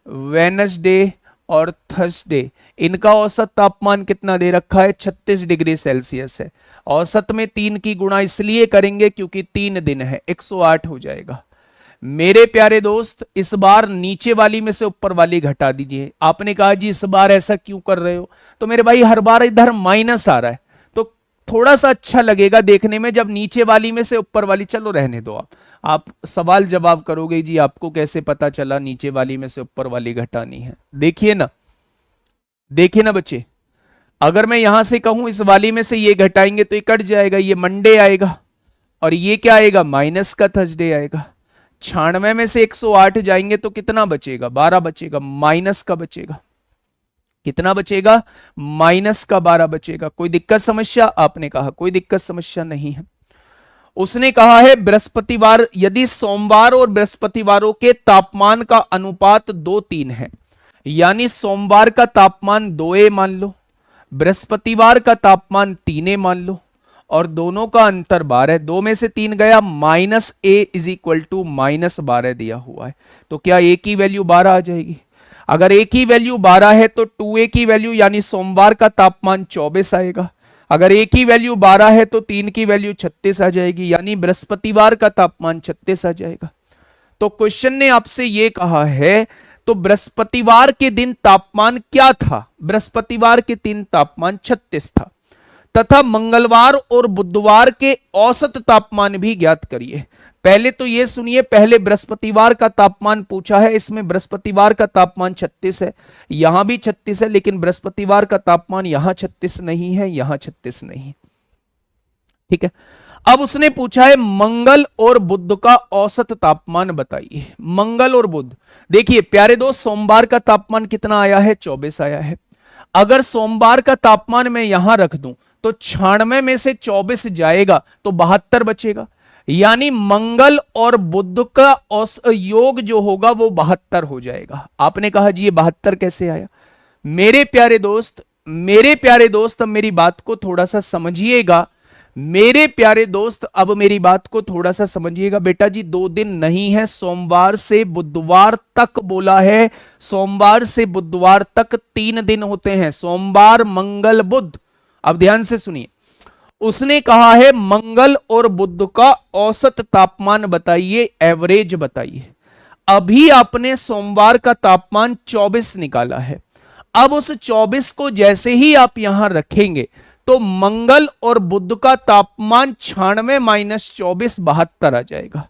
वेनसडे और थर्सडे, इनका औसत तापमान कितना दे रखा है? 36 डिग्री सेल्सियस है। औसत में 3 की गुणा इसलिए करेंगे क्योंकि 3 दिन है, 108 हो जाएगा। मेरे प्यारे दोस्त, इस बार नीचे वाली में से ऊपर वाली घटा दीजिए। आपने कहा जी इस बार ऐसा क्यों कर रहे हो? तो मेरे भाई हर बार इधर माइनस आ रहा है तो थोड़ा सा अच्छा लगेगा देखने में जब नीचे वाली में से ऊपर वाली, चलो रहने दो। आप सवाल जवाब करोगे जी आपको कैसे पता चला नीचे वाली में से ऊपर वाली घटानी है? देखिए ना, देखिए ना बच्चे, अगर मैं यहां से कहूं इस वाली में से ये घटाएंगे तो ये कट जाएगा, ये मंडे आएगा और ये क्या आएगा? माइनस का थर्सडे आएगा। 96 में से 108 जाएंगे तो कितना बचेगा? 12 बचेगा, माइनस का बचेगा। कितना बचेगा? माइनस का 12 बचेगा। कोई दिक्कत समस्या? आपने कहा कोई दिक्कत समस्या नहीं है। उसने कहा है बृहस्पतिवार, यदि सोमवार और बृहस्पतिवारों के तापमान का अनुपात 2:3 है, यानी सोमवार का तापमान 2a मान लो, बृहस्पतिवार का तापमान 3a मान लो और दोनों का अंतर 12। 2 में से 3 गया, -a इज इक्वल टू -12 दिया हुआ है। तो क्या a की वैल्यू 12 आ जाएगी? अगर a की वैल्यू 12 है तो 2a की वैल्यू यानी सोमवार का तापमान 24 आएगा। अगर a की वैल्यू 12 है तो 3 की वैल्यू 36 आ जाएगी, यानी बृहस्पतिवार का तापमान 36 आ जाएगा। तो क्वेश्चन ने आपसे यह कहा है, तो बृहस्पतिवार के दिन तापमान क्या था? बृहस्पतिवार के दिन तापमान 36 था। तथा मंगलवार और बुधवार के औसत तापमान भी ज्ञात करिए। पहले तो यह सुनिए, पहले बृहस्पतिवार का तापमान पूछा है, इसमें बृहस्पतिवार का तापमान 36 है, यहां भी 36 है, लेकिन बृहस्पतिवार का तापमान यहां 36 नहीं है, यहां 36 नहीं। ठीक है। अब उसने पूछा है मंगल और बुध का औसत तापमान बताइए। मंगल और बुध, देखिए प्यारे दोस्त, सोमवार का तापमान कितना आया है? 24 आया है। अगर सोमवार का तापमान मैं यहां रख दूं तो 96 में से 24 जाएगा तो 72 बचेगा, यानी मंगल और बुध का योग जो होगा वो 72 हो जाएगा। आपने कहा जी ये 72 कैसे आया? मेरे प्यारे दोस्त, मेरे प्यारे दोस्त, अब मेरी बात को थोड़ा सा समझिएगा। मेरे प्यारे दोस्त, अब मेरी बात को थोड़ा सा समझिएगा। बेटा जी 2 दिन नहीं है, सोमवार से बुधवार तक बोला है। सोमवार से बुधवार तक 3 दिन होते हैं, सोमवार, मंगल, बुध। अब ध्यान से सुनिए, उसने कहा है मंगल और बुध का औसत तापमान बताइए, एवरेज बताइए। अभी आपने सोमवार का तापमान 24 निकाला है। अब उस 24 को जैसे ही आप यहां रखेंगे तो मंगल और बुध का तापमान 96 माइनस 24 72 आ जाएगा।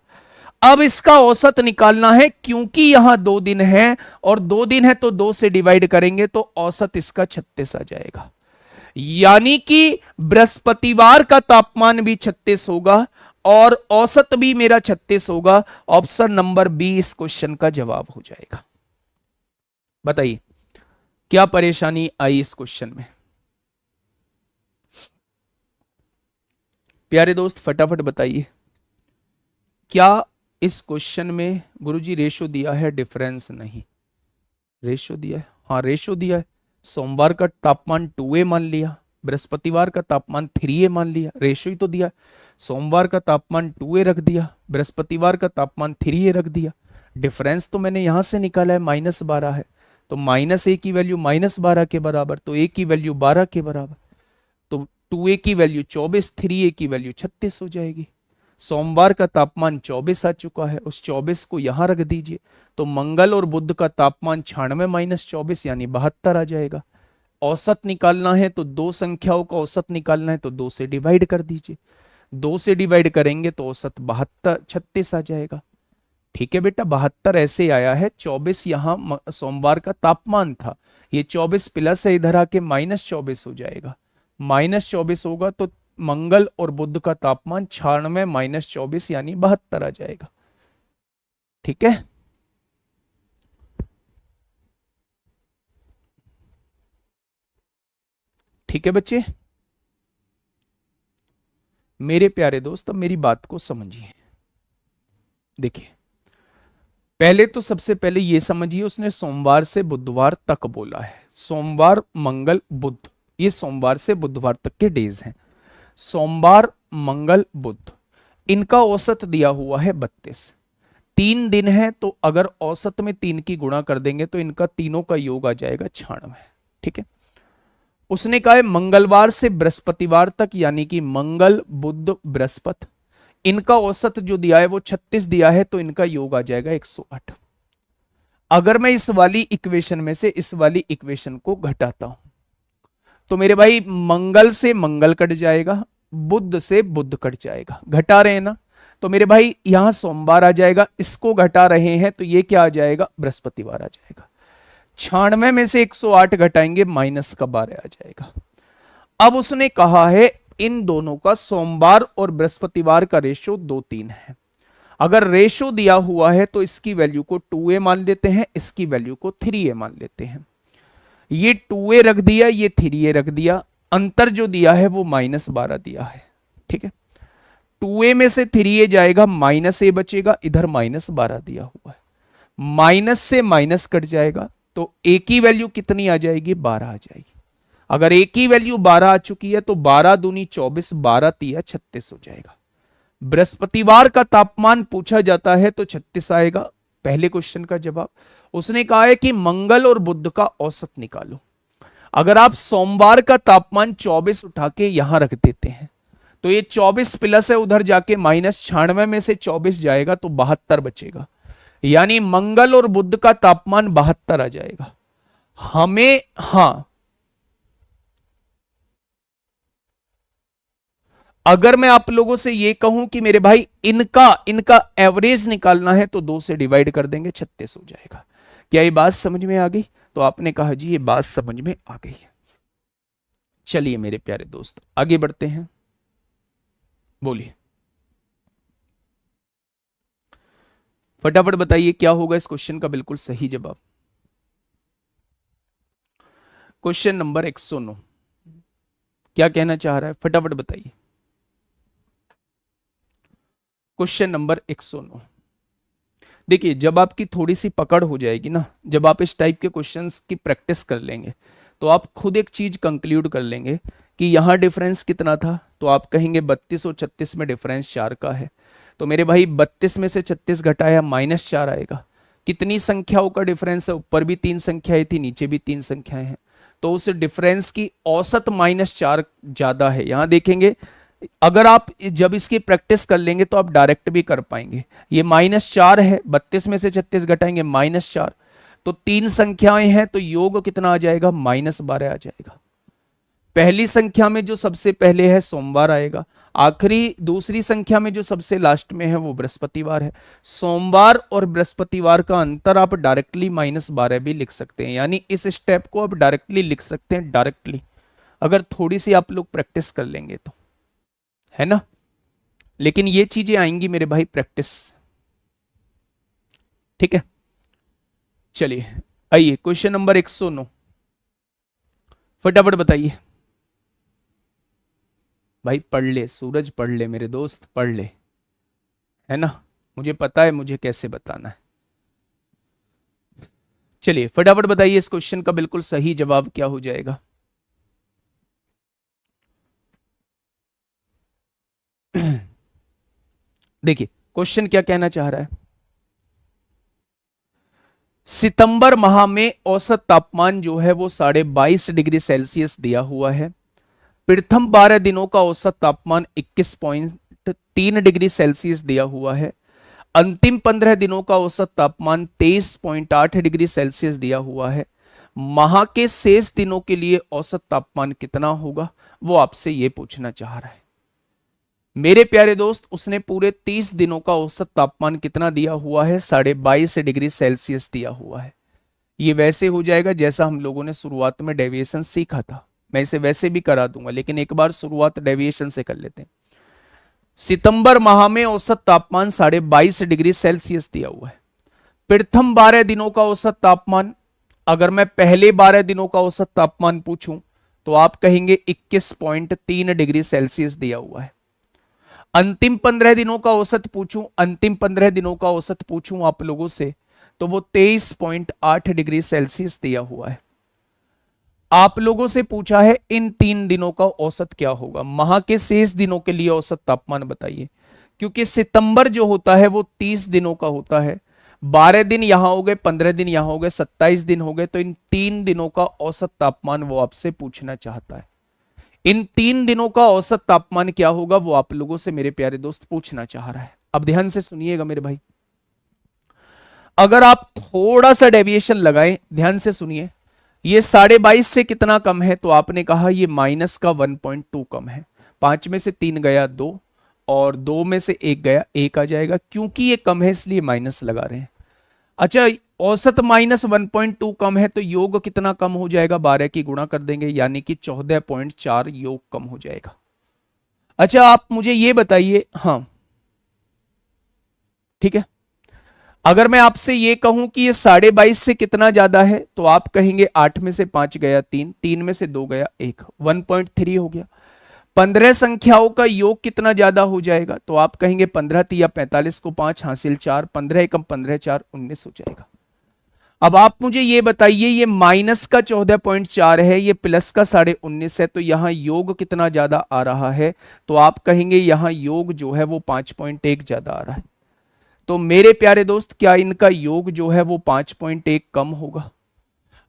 अब इसका औसत निकालना है, क्योंकि यहां 2 दिन है और 2 दिन है तो 2 से डिवाइड करेंगे तो औसत इसका 36 आ जाएगा। यानी कि बृहस्पतिवार का तापमान भी 36 होगा और औसत भी मेरा 36 होगा। ऑप्शन नंबर बी इस क्वेश्चन का जवाब हो जाएगा। बताइए क्या परेशानी आई इस क्वेश्चन में? प्यारे दोस्त फटाफट बताइए, क्या इस क्वेश्चन में गुरुजी रेशो दिया है? डिफरेंस नहीं, रेशो दिया है, हाँ रेशो दिया है। सोमवार का तापमान 2a मान लिया, बृहस्पतिवार का तापमान 3a मान लिया, रेशो ही तो दिया। सोमवार का तापमान 2a रख दिया, बृहस्पतिवार का तापमान 3a रख दिया। डिफरेंस तो मैंने यहां से निकाला है, -12 है, तो -a की वैल्यू -12 के बराबर, तो a की वैल्यू 12 के बराबर, तो 2a की वैल्यू 24, 3a की वैल्यू 36 हो जाएगी। सोमवार का तापमान 24 आ चुका है, उस 24 को यहां रख दीजिए, तो मंगल और बुध का तापमान 96 - 24 यानी 72 आ जाएगा। औसत निकालना है तो दो संख्याओं का औसत निकालना है तो 2 से डिवाइड कर दीजिए, 2 से डिवाइड करेंगे तो औसत 72 36 आ जाएगा। ठीक है बेटा, 72 ऐसे आया है। 24 यहाँ सोमवार का तापमान था, ये 24 प्लस है, इधर आके -24 हो जाएगा। -24 होगा तो मंगल और बुध का तापमान 96 - 24 यानी 72 आ जाएगा। ठीक है, ठीक है बच्चे, मेरे प्यारे दोस्त अब मेरी बात को समझिए। देखिए, पहले तो सबसे पहले ये समझिए, उसने सोमवार से बुधवार तक बोला है। सोमवार मंगल बुध, ये सोमवार से बुधवार तक के डेज हैं। सोमवार मंगल बुध, इनका औसत दिया हुआ है 32। 3 दिन है तो अगर औसत में 3 की गुणा कर देंगे तो इनका तीनों का योग आ जाएगा 96। ठीक है, उसने कहा है मंगलवार से बृहस्पतिवार तक, यानी कि मंगल बुध बृहस्पति, इनका औसत जो दिया है वो 36 दिया है, तो इनका योग आ जाएगा 108। अगर मैं इस वाली इक्वेशन में से इस वाली इक्वेशन को घटाता हूं तो मेरे भाई मंगल से मंगल कट जाएगा, बुध से बुध कट जाएगा, घटा रहे हैं ना, तो मेरे भाई यहां सोमवार आ जाएगा, इसको घटा रहे हैं तो ये क्या आ जाएगा, बृहस्पतिवार आ जाएगा। 96 में से 108 घटाएंगे, -12 आ जाएगा। अब उसने कहा है इन दोनों का सोमवार और बृहस्पतिवार का रेशो 2:3 है। अगर रेशो दिया हुआ है तो इसकी वैल्यू को 2a मान लेते हैं, इसकी वैल्यू को 3a मान लेते हैं। ये 2a रख दिया, ये 3a रख दिया, अंतर जो दिया है वो -12 दिया है। ठीक है, 2a में से 3a जाएगा, -a बचेगा, इधर -12 दिया हुआ है, माइनस से माइनस कट जाएगा, तो a की वैल्यू कितनी आ जाएगी, 12 आ जाएगी। अगर a की वैल्यू 12 आ चुकी है तो 12 दूनी 24, 12 तिया 36 हो जाएगा। बृहस्पतिवार का तापमान पूछा जाता है तो 36 आएगा, पहले क्वेश्चन का जवाब। उसने कहा है कि मंगल और बुध का औसत निकालो। अगर आप सोमवार का तापमान 24 उठा के यहां रख देते हैं तो ये 24 प्लस है, उधर जाके -96 में से 24 जाएगा तो 72 बचेगा, यानी मंगल और बुध का तापमान 72 आ जाएगा। हमें, हां, अगर मैं आप लोगों से यह कहूं कि मेरे भाई इनका इनका एवरेज निकालना है तो 2 से डिवाइड कर देंगे, 36 हो जाएगा। क्या ये बात समझ में आ गई? तो आपने कहा जी ये बात समझ में आ गई है। चलिए मेरे प्यारे दोस्त आगे बढ़ते हैं, बोलिए फटाफट बताइए क्या होगा इस क्वेश्चन का बिल्कुल सही जवाब। क्वेश्चन नंबर 109 क्या कहना चाह रहा है, फटाफट बताइए। क्वेश्चन नंबर 109, देखिए जब आपकी थोड़ी सी पकड़ हो जाएगी ना, जब आप इस टाइप के क्वेश्चंस की प्रैक्टिस कर लेंगे तो आप खुद एक चीज कंक्लूड कर लेंगे कि यहां डिफरेंस कितना था, तो आप कहेंगे 32 और 36 में डिफरेंस 4 का है। तो मेरे भाई 32 में से 36 घटाया -4 आएगा। कितनी संख्याओं का डिफरेंस है, ऊपर भी 3 संख्याएं थी, नीचे भी 3 संख्याएं हैं, तो उस डिफरेंस की औसत -4 ज्यादा है। यहां देखेंगे अगर आप जब इसकी प्रैक्टिस कर लेंगे तो आप डायरेक्ट भी कर पाएंगे। ये -4 है, 32 में से 36 घटाएंगे -4, तो 3 संख्याएं हैं तो योग कितना आ जाएगा, -12 आ जाएगा। पहली संख्या में जो सबसे पहले है सोमवार आएगा, आखिरी दूसरी संख्या में जो सबसे लास्ट में है वो बृहस्पतिवार है। सोमवार और बृहस्पतिवार का अंतर आप डायरेक्टली -12 भी लिख सकते हैं, यानी इस स्टेप को आप डायरेक्टली लिख सकते हैं, डायरेक्टली, अगर थोड़ी सी आप लोग प्रैक्टिस कर लेंगे तो, है ना। लेकिन ये चीजें आएंगी मेरे भाई प्रैक्टिस, ठीक है। चलिए आइए क्वेश्चन नंबर 109, फटाफट बताइए भाई। पढ़ ले सूरज, पढ़ ले मेरे दोस्त, पढ़ ले, है ना, मुझे पता है मुझे कैसे बताना है। चलिए फटाफट बताइए इस क्वेश्चन का बिल्कुल सही जवाब क्या हो जाएगा। देखिए क्वेश्चन क्या कहना चाह रहा है। सितंबर माह में औसत तापमान जो है वो 22.5 डिग्री सेल्सियस दिया हुआ है। प्रथम 12 दिनों का औसत तापमान 21.3 डिग्री सेल्सियस दिया हुआ है। अंतिम 15 दिनों का औसत तापमान 23.8 डिग्री सेल्सियस दिया हुआ है। माह के शेष दिनों के लिए औसत तापमान कितना होगा, वो आपसे ये पूछना चाह रहा है। मेरे प्यारे दोस्त, उसने पूरे 30 दिनों का औसत तापमान कितना दिया हुआ है, 22.5 डिग्री सेल्सियस दिया हुआ है। ये वैसे हो जाएगा जैसा हम लोगों ने शुरुआत में डेविएशन सीखा था। मैं इसे वैसे भी करा दूंगा, लेकिन एक बार शुरुआत डेविएशन से कर लेते हैं। सितंबर माह में औसत तापमान 22.5 डिग्री सेल्सियस दिया हुआ है। प्रथम 12 दिनों का औसत तापमान, अगर मैं पहले 12 दिनों का औसत तापमान पूछूं तो आप कहेंगे 21.3 डिग्री सेल्सियस दिया हुआ है। अंतिम 15 दिनों का औसत पूछूं, अंतिम 15 दिनों का औसत पूछूं आप लोगों से, तो वो 23.8 डिग्री सेल्सियस दिया हुआ है। आप लोगों से पूछा है इन 3 दिनों का औसत क्या होगा, माह के शेष दिनों के लिए औसत तापमान बताइए। क्योंकि सितंबर जो होता है वो 30 दिनों का होता है। 12 दिन यहां हो गए, 15 दिन यहां हो गए, 27 दिन हो गए, तो इन 3 दिनों का औसत तापमान वो आपसे पूछना चाहता है। इन 3 दिनों का औसत तापमान क्या होगा वो आप लोगों से मेरे प्यारे दोस्त पूछना चाह रहा है। अब ध्यान से सुनिएगा मेरे भाई, अगर आप थोड़ा सा डेविएशन लगाएं, ध्यान से सुनिए, ये 22.5 से कितना कम है, तो आपने कहा ये माइनस का 1.2 कम है। 5 में से 3 गया 2 और 2 में से 1 गया 1 आ जाएगा। क्योंकि ये कम है इसलिए माइनस लगा रहे हैं। अच्छा, औसत माइनस 1.2 कम है तो योग कितना कम हो जाएगा, 12 की गुणा कर देंगे, यानी कि 14.4 योग कम हो जाएगा। अच्छा आप मुझे ये बताइए, हाँ ठीक है, अगर मैं आपसे ये कहूं कि ये 22.5 से कितना ज्यादा है, तो आप कहेंगे 8 में से 5 गया 3, 3 में से 2 गया 1, 1.3 हो गया। 15 संख्याओं का योग कितना ज्यादा हो जाएगा, तो आप कहेंगे 15 तिया 45 को 5 हासिल 4, 15 एकम 15 4 19 हो जाएगा। अब आप मुझे ये बताइए, ये माइनस का 14.4 है, ये प्लस का 19.5 है, तो यहां योग कितना ज्यादा आ रहा है, तो आप कहेंगे यहां योग जो है वो 5.1 ज्यादा आ रहा है। तो मेरे प्यारे दोस्त, क्या इनका योग जो है वो 5.1 कम होगा?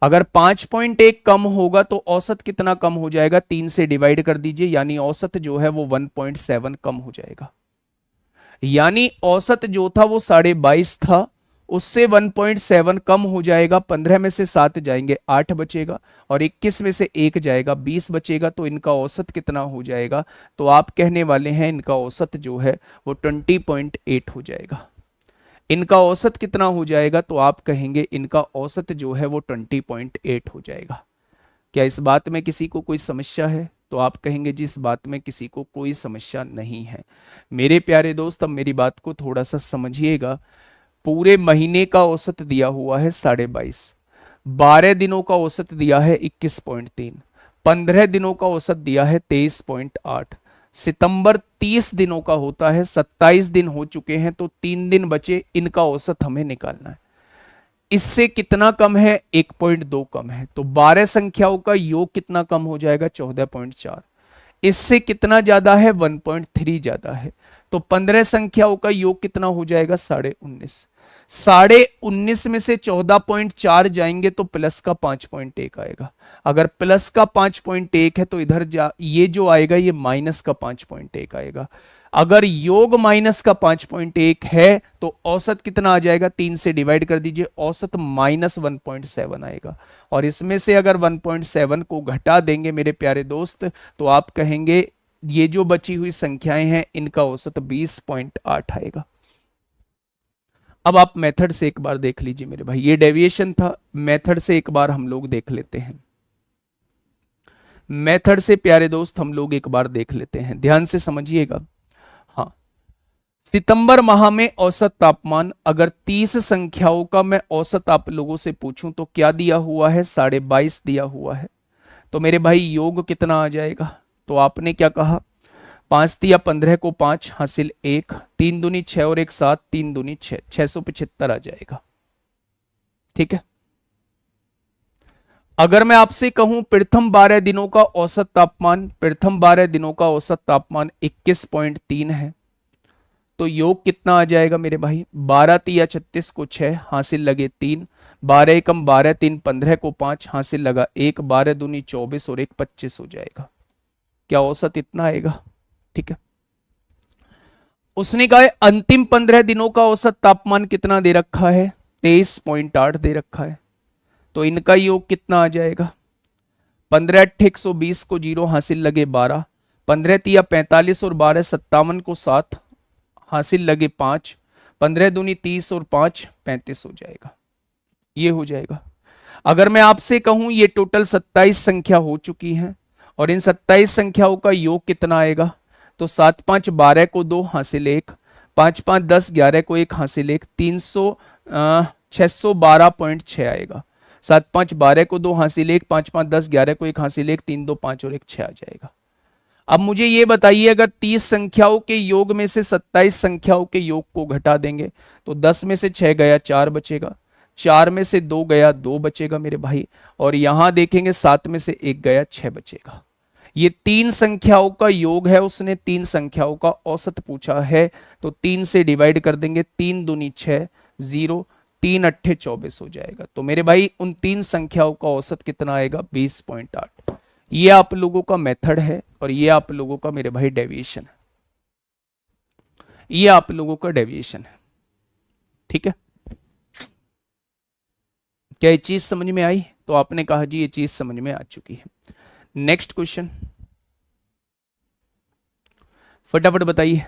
अगर 5.1 कम होगा तो औसत कितना कम हो जाएगा, 3 से डिवाइड कर दीजिए, यानी औसत जो है वो 1.7 कम हो जाएगा। यानी औसत जो था वो 22.5 था, उससे 1.7 कम हो जाएगा। 15 में से 7 जाएंगे 8 बचेगा, और 21 में से 1 जाएगा 20 बचेगा। तो इनका औसत कितना हो जाएगा, तो आप कहने वाले हैं इनका औसत जो है वो 20.8 हो जाएगा। इनका औसत कितना हो जाएगा, तो आप कहेंगे इनका औसत जो है वो 20.8 हो जाएगा। क्या इस बात में किसी को कोई समस्या है? तो आप कहेंगे जी इस बात में किसी को कोई समस्या नहीं है। मेरे प्यारे दोस्त, अब मेरी बात को थोड़ा सा समझिएगा। पूरे महीने का औसत दिया हुआ है 22.5, 12 दिनों का औसत दिया है 21.3, 15 दिनों का औसत दिया है 23.8, सितंबर 30 दिनों का होता है, 27 दिन हो चुके हैं, तो 3 दिन बचे, इनका औसत हमें निकालना है। इससे कितना कम है, 1.2 कम है, तो 12 संख्याओं का योग कितना कम हो जाएगा, 14.4। इससे कितना ज्यादा है, 1.3 ज्यादा है, तो 15 संख्याओं का योग कितना हो जाएगा, 19.5। 19.5 में से 14.4 जाएंगे तो प्लस का 5.1 आएगा। अगर प्लस का 5.1 है तो इधर ये जो आएगा ये माइनस का 5.1 आएगा। अगर योग माइनस का 5.1 है तो औसत कितना आ जाएगा, 3 से डिवाइड कर दीजिए, औसत माइनस 1.7 आएगा। और इसमें से अगर 1.7 को घटा देंगे मेरे प्यारे दोस्त, तो आप कहेंगे ये जो बची हुई संख्याएं हैं इनका औसत 20.8 आएगा। अब आप मेथड से एक बार देख लीजिए मेरे भाई, ये डेविएशन था, मेथड से एक बार हम लोग देख लेते हैं। मेथड से प्यारे दोस्त हम लोग एक बार देख लेते हैं, ध्यान से समझिएगा। हाँ, सितंबर माह में औसत तापमान, अगर 30 संख्याओं का मैं औसत आप लोगों से पूछूं तो क्या दिया हुआ है, 22.5 दिया हुआ है। तो मेरे भाई योग कितना आ जाएगा, तो आपने क्या कहा, 5 दिया 15 को 5 हासिल 1, 3 दूनी 6 और 1 7, 3 दूनी 6, 675 आ जाएगा। ठीक है, अगर मैं आपसे कहूं प्रथम 12 दिनों का औसत तापमान, प्रथम 12 दिनों का औसत तापमान 21.3 है, तो योग कितना आ जाएगा मेरे भाई? 12 तिया 36 को 6 हासिल लगे 3, 12 एकम 12, 3 15 को 5 हासिल लगा 1, 12 दूनी 24 और 1 25 हो जाएगा। क्या औसत इतना आएगा? ठीक है। उसने कहा अंतिम 15 दिनों का औसत तापमान कितना दे रखा है? 23.8 दे रखा है, तो इनका योग कितना आ जाएगा? 15 अट्ठे 120 को 0 हासिल लगे 12, 15 तिया 45 और 12 57 को 7 हासिल लगे 5, 15 दूनी 30 और 5 35 हो जाएगा। ये हो जाएगा। अगर मैं आपसे कहूं ये टोटल 27 संख्या हो चुकी हैं और इन 27 संख्याओं का योग कितना आएगा, तो 7 5 12 को 2 हासिल 1, 5 5 10 11 को 1 हासिल 1, 612.6 आएगा। 7 5 12 को 2 हासिल 1, 5 5 10 11 को 1 हासिल 1, 3 2 5 और 1 6 आ जाएगा। अब मुझे ये बताइए, अगर 30 संख्याओं के योग में से 27 संख्याओं के योग को घटा देंगे तो 10 में से 6 गया 4 बचेगा, 4 में से 2 गया 2 बचेगा मेरे भाई, और यहां देखेंगे 7 में से 1 गया 6 बचेगा। ये 3 संख्याओं का योग है, उसने 3 संख्याओं का औसत पूछा है, तो 3 से डिवाइड कर देंगे, 3 दूनी 6 0, 3 अट्ठे 24 हो जाएगा। तो मेरे भाई उन 3 संख्याओं का औसत कितना आएगा? 20.8। ये आप लोगों का मेथड है और ये आप लोगों का मेरे भाई डेविएशन है, ये आप लोगों का डेविएशन है। ठीक है, क्या ये चीज समझ में आई? तो आपने कहा जी ये चीज समझ में आ चुकी है। नेक्स्ट क्वेश्चन, फटाफट बताइए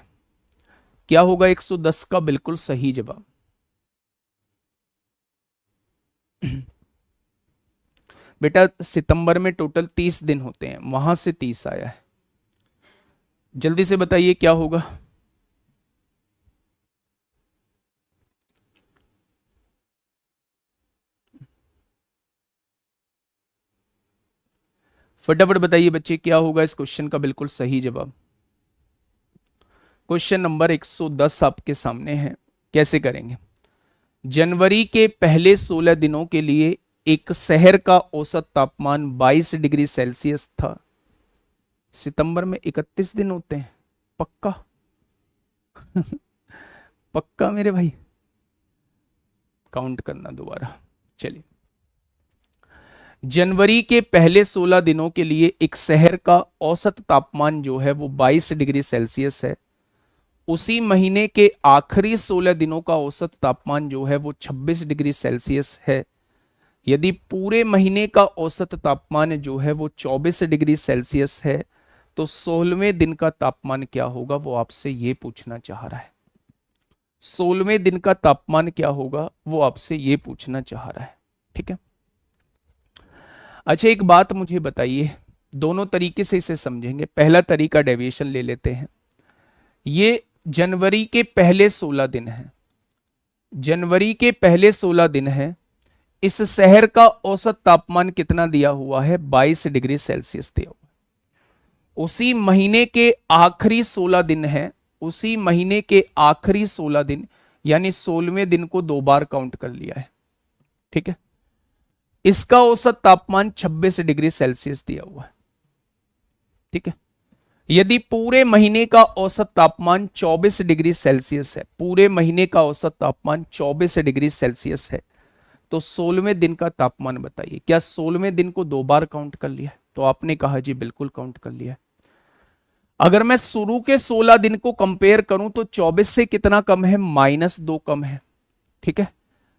क्या होगा 110 का बिल्कुल सही जवाब? बेटा सितंबर में टोटल 30 दिन होते हैं, वहां से 30 आया है। जल्दी से बताइए क्या होगा? फटाफट बताइए बच्चे क्या होगा इस क्वेश्चन का बिल्कुल सही जवाब? क्वेश्चन नंबर 110 आपके सामने है। कैसे करेंगे? जनवरी के पहले 16 दिनों के लिए एक शहर का औसत तापमान 22 डिग्री सेल्सियस था। सितंबर में 31 दिन होते हैं, पक्का? पक्का मेरे भाई? काउंट करना दोबारा। चलिए, जनवरी के पहले 16 दिनों के लिए एक शहर का औसत तापमान जो है वो 22 डिग्री सेल्सियस है। उसी महीने के आखिरी 16 दिनों का औसत तापमान जो है वो 26 डिग्री सेल्सियस है। यदि पूरे महीने का औसत तापमान जो है वो 24 डिग्री सेल्सियस है, तो 16वें दिन का तापमान क्या होगा वो आपसे ये पूछना चाह रहा है। 16वें दिन का तापमान क्या होगा वो आपसे ये पूछना चाह रहा है। ठीक है, अच्छा एक बात मुझे बताइए, दोनों तरीके से इसे समझेंगे। पहला तरीका डेविएशन ले लेते हैं। ये जनवरी के पहले 16 दिन है, जनवरी के पहले 16 दिन है। इस शहर का औसत तापमान कितना दिया हुआ है? 22 डिग्री सेल्सियस दिया हुआ। उसी महीने के आखिरी 16 दिन है, उसी महीने के आखिरी 16 दिन यानी 16वें दिन को 2 बार काउंट कर लिया है। ठीक है, इसका औसत तापमान 26 डिग्री सेल्सियस दिया हुआ है। ठीक है, यदि पूरे महीने का औसत तापमान 24 डिग्री सेल्सियस है, पूरे महीने का औसत तापमान 24 डिग्री सेल्सियस है, तो 16वें दिन का तापमान बताइए। क्या 16वें दिन को 2 बार काउंट कर लिया है? तो आपने कहा जी बिल्कुल काउंट कर लिया है। अगर मैं शुरू के 16 दिन को कंपेयर करूं तो 24 से कितना कम है? -2 कम है। ठीक है,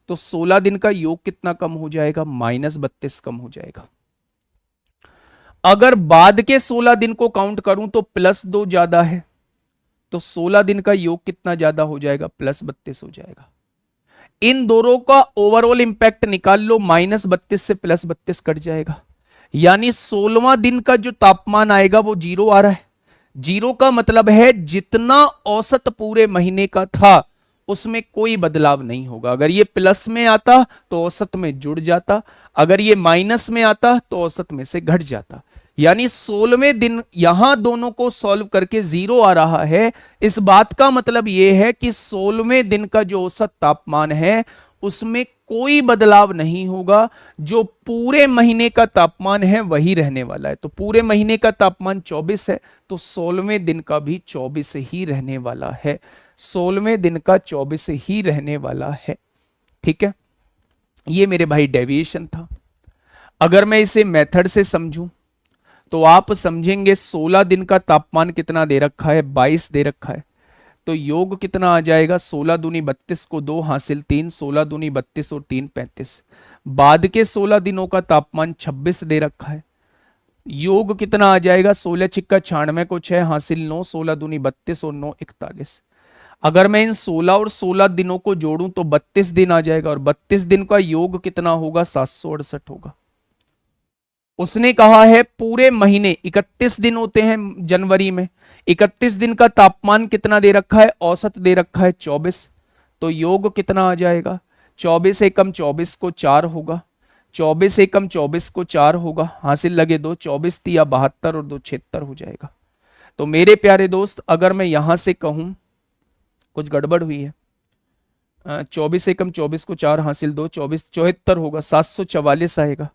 तो 16 दिन का योग कितना कम हो जाएगा? -32 कम हो जाएगा। अगर बाद के 16 दिन को काउंट करूं तो +2 ज्यादा है, तो 16 दिन का योग कितना ज्यादा हो जाएगा? +32 हो जाएगा। इन दोनों का ओवरऑल इंपैक्ट निकाल लो, -32 से +32 कट जाएगा, यानी 16वां दिन का जो तापमान आएगा वो 0 आ रहा है। 0 का मतलब है जितना औसत पूरे महीने का था उसमें कोई बदलाव नहीं होगा। अगर ये प्लस में आता तो औसत में जुड़ जाता, अगर ये माइनस में आता तो औसत में से घट जाता। यानी 16वें दिन यहां दोनों को सॉल्व करके 0 आ रहा है। इस बात का मतलब यह है कि 16वें दिन का जो औसत तापमान है उसमें कोई बदलाव नहीं होगा। जो पूरे महीने का तापमान है वही रहने वाला है। तो पूरे महीने का तापमान 24 है, तो 16वें दिन का भी 24 ही रहने वाला है। 16वें दिन का 24 ही रहने वाला है। ठीक है, ये मेरे भाई डेविएशन था। अगर मैं इसे मेथड से समझूं तो आप समझेंगे 16 दिन का तापमान कितना दे रखा है, 22 दे रखा है। तो योग कितना आ जाएगा, 16 दूनी 32 को 2 हासिल 3, 16 दूनी 32 और 3 35। बाद के 16 दिनों का तापमान 26 दे रखा है। योग कितना आ जाएगा, 16 छिक्का 96 को 6 हासिल 9, 16 दूनी 32 और 9 41। अगर मैं इन 16 और 16 दिनों को जोड़ूं तो 32 दिन आ जाएगा, और 32 दिन का योग कितना होगा, 768 होगा। उसने कहा है पूरे महीने 31 दिन होते हैं जनवरी में, 31 दिन का तापमान कितना दे रखा है, औसत दे रखा है 24। तो योग कितना आ जाएगा, 24 एकम 24 को 4 होगा, 24 एकम 24 को 4 होगा, हासिल लगे 2, 24 तिया 72 और 2 76 हो जाएगा। तो मेरे प्यारे दोस्त, अगर मैं यहां से कहूं, कुछ गड़बड़ हुई है, 24 एकम 24 को 4 हासिल 2, 24 74 होगा, 744 आएगा।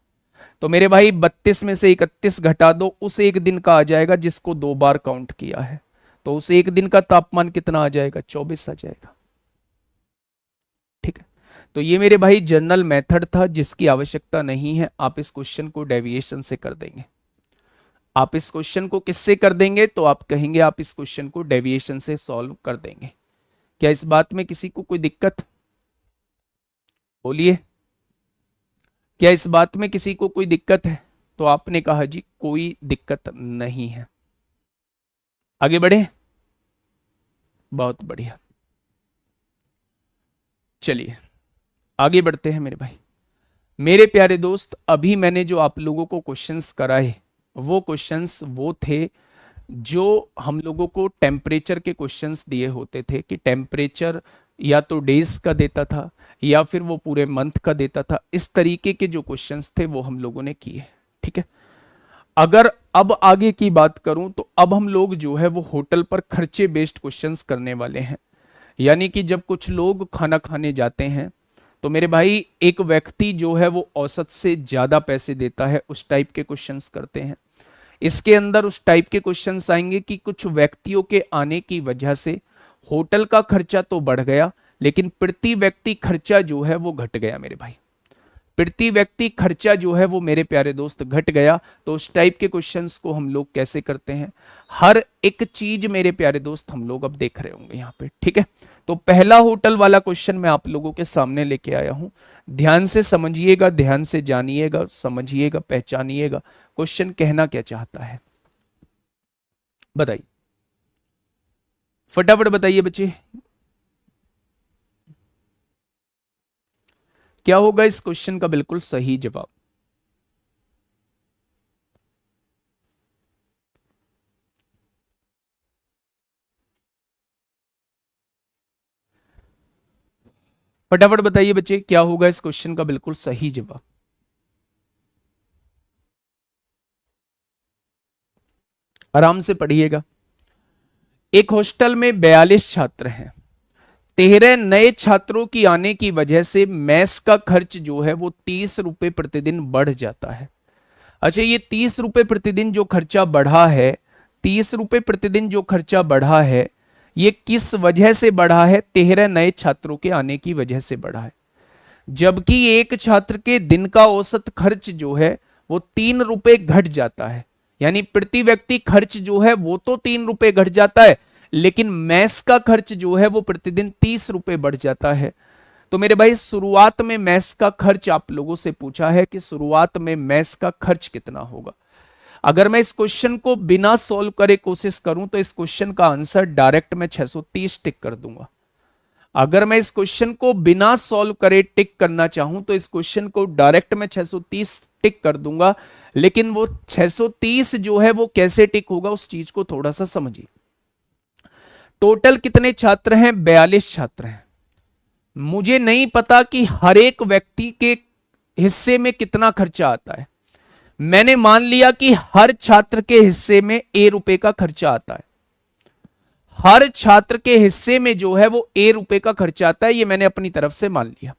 तो मेरे भाई 32 में से 31 घटा दो, उस एक दिन का आ जाएगा जिसको 2 बार काउंट किया है। तो उस एक दिन का तापमान कितना आ जाएगा, 24 आ जाएगा। ठीक है, तो ये मेरे भाई जनरल मेथड था जिसकी आवश्यकता नहीं है। आप इस क्वेश्चन को डेविएशन से कर देंगे। आप इस क्वेश्चन को किससे कर देंगे, तो आप कहेंगे आप इस क्वेश्चन को डेविएशन से सॉल्व कर देंगे। क्या इस बात में किसी को कोई दिक्कत, बोलिए, क्या इस बात में किसी को कोई दिक्कत है? तो आपने कहा जी कोई दिक्कत नहीं है। आगे बढ़े, बहुत बढ़िया। चलिए आगे बढ़ते हैं मेरे भाई। मेरे प्यारे दोस्त, अभी मैंने जो आप लोगों को क्वेश्चंस कराए वो क्वेश्चंस वो थे जो हम लोगों को टेम्परेचर के क्वेश्चंस दिए होते थे, कि टेम्परेचर या तो डेज का देता था या फिर वो पूरे मंथ का देता था। इस तरीके के जो क्वेश्चंस थे वो हम लोगों ने किए। ठीक है, अगर अब आगे की बात करूं तो अब हम लोग जो है वो होटल पर खर्चे बेस्ड क्वेश्चंस करने वाले हैं। यानी कि जब कुछ लोग खाना खाने जाते हैं तो मेरे भाई एक व्यक्ति जो है वो औसत से ज्यादा पैसे देता है, उस टाइप के क्वेश्चंस करते हैं। इसके अंदर उस टाइप के क्वेश्चंस आएंगे कि कुछ व्यक्तियों के आने की वजह से होटल का खर्चा तो बढ़ गया, लेकिन प्रति व्यक्ति खर्चा जो है वो घट गया मेरे भाई। प्रति व्यक्ति खर्चा जो है वो मेरे प्यारे दोस्त घट गया। तो उस टाइप के क्वेश्चंस को हम लोग कैसे करते हैं, हर एक चीज मेरे प्यारे दोस्त हम लोग अब देख रहे होंगे यहाँ पे। ठीक है, तो पहला होटल वाला क्वेश्चन मैं आप लोगों के सामने लेके आया हूं। ध्यान से समझिएगा, ध्यान से जानिएगा, समझिएगा, पहचानिएगा क्वेश्चन कहना क्या चाहता है। बताइए, फटाफट बताइए बच्चे, क्या होगा इस क्वेश्चन का बिल्कुल सही जवाब। फटाफट बताइए बच्चे, क्या होगा इस क्वेश्चन का बिल्कुल सही जवाब। आराम से पढ़िएगा। एक हॉस्टल में 42 छात्र हैं। 13 नए छात्रों की आने की वजह से मेस का खर्च जो है वो 30 रुपए प्रतिदिन बढ़ जाता है। अच्छा, ये 30 रुपए प्रतिदिन जो खर्चा बढ़ा है, 30 रुपए प्रतिदिन जो खर्चा बढ़ा है, ये किस वजह से बढ़ा है? 13 नए छात्रों के आने की वजह से बढ़ा है। जबकि एक छात्र के दिन का औसत खर्च जो है वो 3 रुपए घट जाता है। यानी प्रति व्यक्ति खर्च जो है वो तो 3 रुपए घट जाता है, लेकिन मेस का खर्च जो है वो प्रतिदिन 30 रुपए बढ़ जाता है। तो मेरे भाई शुरुआत में मेस का खर्च आप लोगों से पूछा है कि शुरुआत में मेस का खर्च कितना होगा। अगर मैं इस क्वेश्चन को बिना सॉल्व करे कोशिश करूं तो इस क्वेश्चन का आंसर डायरेक्ट मैं 630 टिक कर दूंगा। अगर मैं इस क्वेश्चन को बिना सॉल्व करे टिक करना चाहूं तो इस क्वेश्चन को डायरेक्ट मैं 630 टिक कर दूंगा। लेकिन वो 630 जो है वो कैसे टिक होगा, उस चीज को थोड़ा सा समझिए। टोटल कितने छात्र हैं? 42 छात्र हैं। मुझे नहीं पता कि हर एक व्यक्ति के हिस्से में कितना खर्चा आता है। मैंने मान लिया कि हर छात्र के हिस्से में ए रुपए का खर्चा आता है। हर छात्र के हिस्से में जो है वो ए रुपए का खर्चा आता है, ये मैंने अपनी तरफ से मान लिया।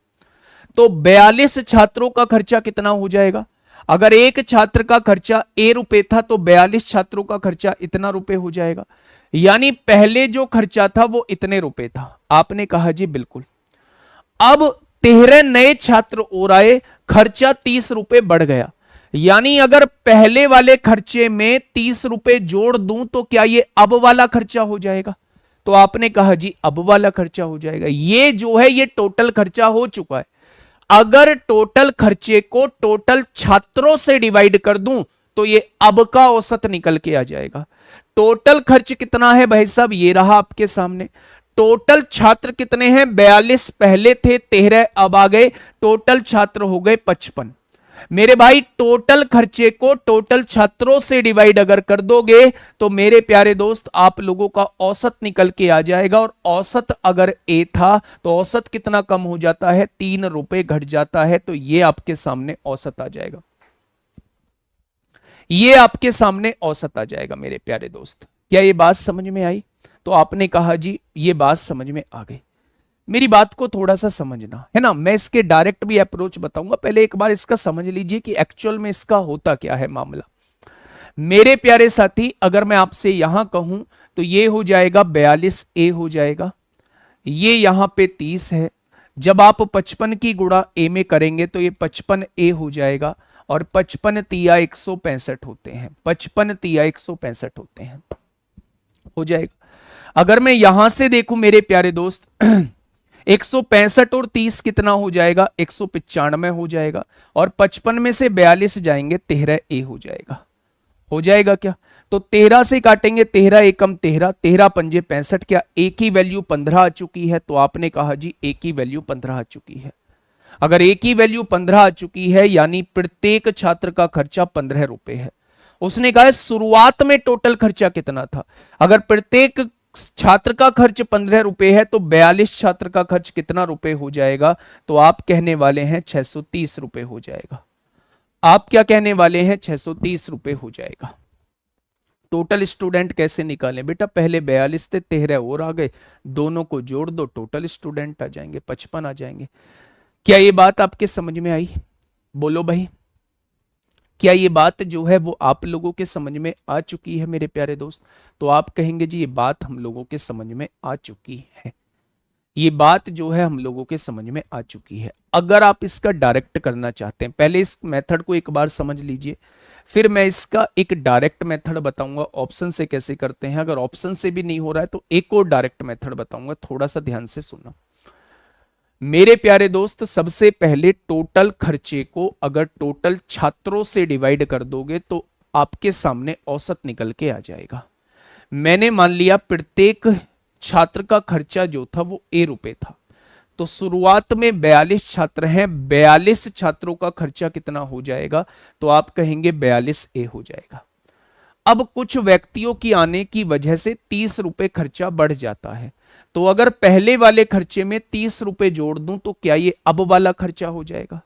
तो 42 छात्रों का खर्चा कितना हो जाएगा? अगर एक छात्र का खर्चा ए रुपए था तो 42 छात्रों का खर्चा इतना रुपए हो जाएगा। यानी पहले जो खर्चा था वो इतने रुपए था। आपने कहा जी बिल्कुल। अब 13 नए छात्र और आए, खर्चा 30 रुपए बढ़ गया। यानी अगर पहले वाले खर्चे में 30 रुपए जोड़ दूं तो क्या ये अब वाला खर्चा हो जाएगा? तो आपने कहा जी अब वाला खर्चा हो जाएगा। ये जो है ये टोटल खर्चा हो चुका है। अगर टोटल खर्चे को टोटल छात्रों से डिवाइड कर दूं तो ये अब का औसत निकल के आ जाएगा। टोटल खर्च कितना है भाई साहब? ये रहा आपके सामने। टोटल छात्र कितने हैं? 42 पहले थे, 13 अब आ गए, टोटल छात्र हो गए 55। मेरे भाई टोटल खर्चे को टोटल छात्रों से डिवाइड अगर कर दोगे तो मेरे प्यारे दोस्त आप लोगों का औसत निकल के आ जाएगा। और औसत अगर ए था तो औसत कितना कम हो जाता है? 3 रुपए घट जाता है। तो ये आपके सामने औसत आ जाएगा। ये आपके सामने औसत आ जाएगा मेरे प्यारे दोस्त। क्या ये बात समझ में आई? तो आपने कहा जी ये बात समझ में आ गई। मेरी बात को थोड़ा सा समझना है ना। मैं इसके डायरेक्ट भी अप्रोच बताऊंगा, पहले एक बार इसका समझ लीजिए कि एक्चुअल में इसका होता क्या है मामला। मेरे प्यारे साथी अगर मैं आपसे यहां कहूं तो ये हो जाएगा 42 ए हो जाएगा, ये यहां पे 30 है। जब आप 55 की गुणा ए में करेंगे तो ये 55 ए हो जाएगा। और 55 तिया 165 होते हैं, 55 तिया 165 होते हैं, हो जाएगा। अगर मैं यहां से देखूं मेरे प्यारे दोस्त 165 और 30 कितना हो जाएगा? 195 हो जाएगा। और 55 में से 42 जाएंगे, 13 ए हो जाएगा। हो जाएगा क्या? तो 13 से काटेंगे, 13 एकम 13, 13 पंजे 65। क्या ए की वैल्यू 15 आ चुकी है? तो आपने कहा जी ए की वैल्यू 15 आ चुकी है। अगर ए की वैल्यू 15 आ चुकी है यानी प्रत्येक छात्र का खर्चा 15 रुपए है। उसने कहा शुरुआत में टोटल खर्चा कितना था? अगर प्रत्येक छात्र का खर्च 15 रुपए है तो 42 छात्र का खर्च कितना रुपए हो जाएगा? तो आप कहने वाले हैं 630 रुपए हो जाएगा। आप क्या कहने वाले हैं? 630 रुपए हो जाएगा। टोटल स्टूडेंट कैसे निकालें बेटा? पहले 42 थे, 13 और आ गए, दोनों को जोड़ दो, टोटल स्टूडेंट आ जाएंगे, 55 आ जाएंगे। क्या ये बात आपके समझ में आई? बोलो भाई, क्या ये बात जो है वो आप लोगों के समझ में आ चुकी है मेरे प्यारे दोस्त? तो आप कहेंगे जी ये बात हम लोगों के समझ में आ चुकी है। ये बात जो है हम लोगों के समझ में आ चुकी है। अगर आप इसका डायरेक्ट करना चाहते हैं, पहले इस मेथड को एक बार समझ लीजिए, फिर मैं इसका एक डायरेक्ट मेथड बताऊंगा ऑप्शन से कैसे करते हैं। अगर ऑप्शन से भी नहीं हो रहा है तो एक और डायरेक्ट मेथड बताऊंगा, थोड़ा सा ध्यान से सुनना मेरे प्यारे दोस्त। सबसे पहले टोटल खर्चे को अगर टोटल छात्रों से डिवाइड कर दोगे तो आपके सामने औसत निकल के आ जाएगा। मैंने मान लिया प्रत्येक छात्र का खर्चा जो था वो ए रुपए था, तो शुरुआत में 42 छात्र हैं, 42 छात्रों का खर्चा कितना हो जाएगा? तो आप कहेंगे 42 ए हो जाएगा। अब कुछ व्यक्तियों की आने की वजह से 30 रुपए खर्चा बढ़ जाता है। तो अगर पहले वाले खर्चे में 30 रुपए जोड़ दूं तो क्या ये अब वाला खर्चा हो जाएगा?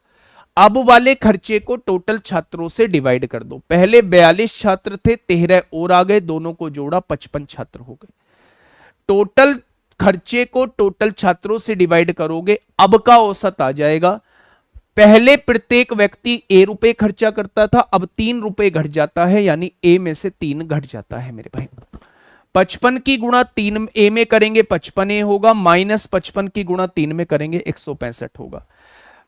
अब वाले खर्चे को टोटल छात्रों से डिवाइड कर दो। पहले 42 छात्र थे, 13 और आ गए, दोनों को जोड़ा 55 छात्र हो गए। टोटल खर्चे को टोटल छात्रों से डिवाइड करोगे, अब का औसत आ जाएगा। पहले प्रत्येक व्यक्ति ए रुपए खर्चा करता था, अब 3 रुपए घट जाता है, यानी ए में से 3 घट जाता है मेरे भाई। 55 की गुणा 3 ए में करेंगे 55 ए होगा, माइनस 55 की गुणा 3 में करेंगे 165 होगा।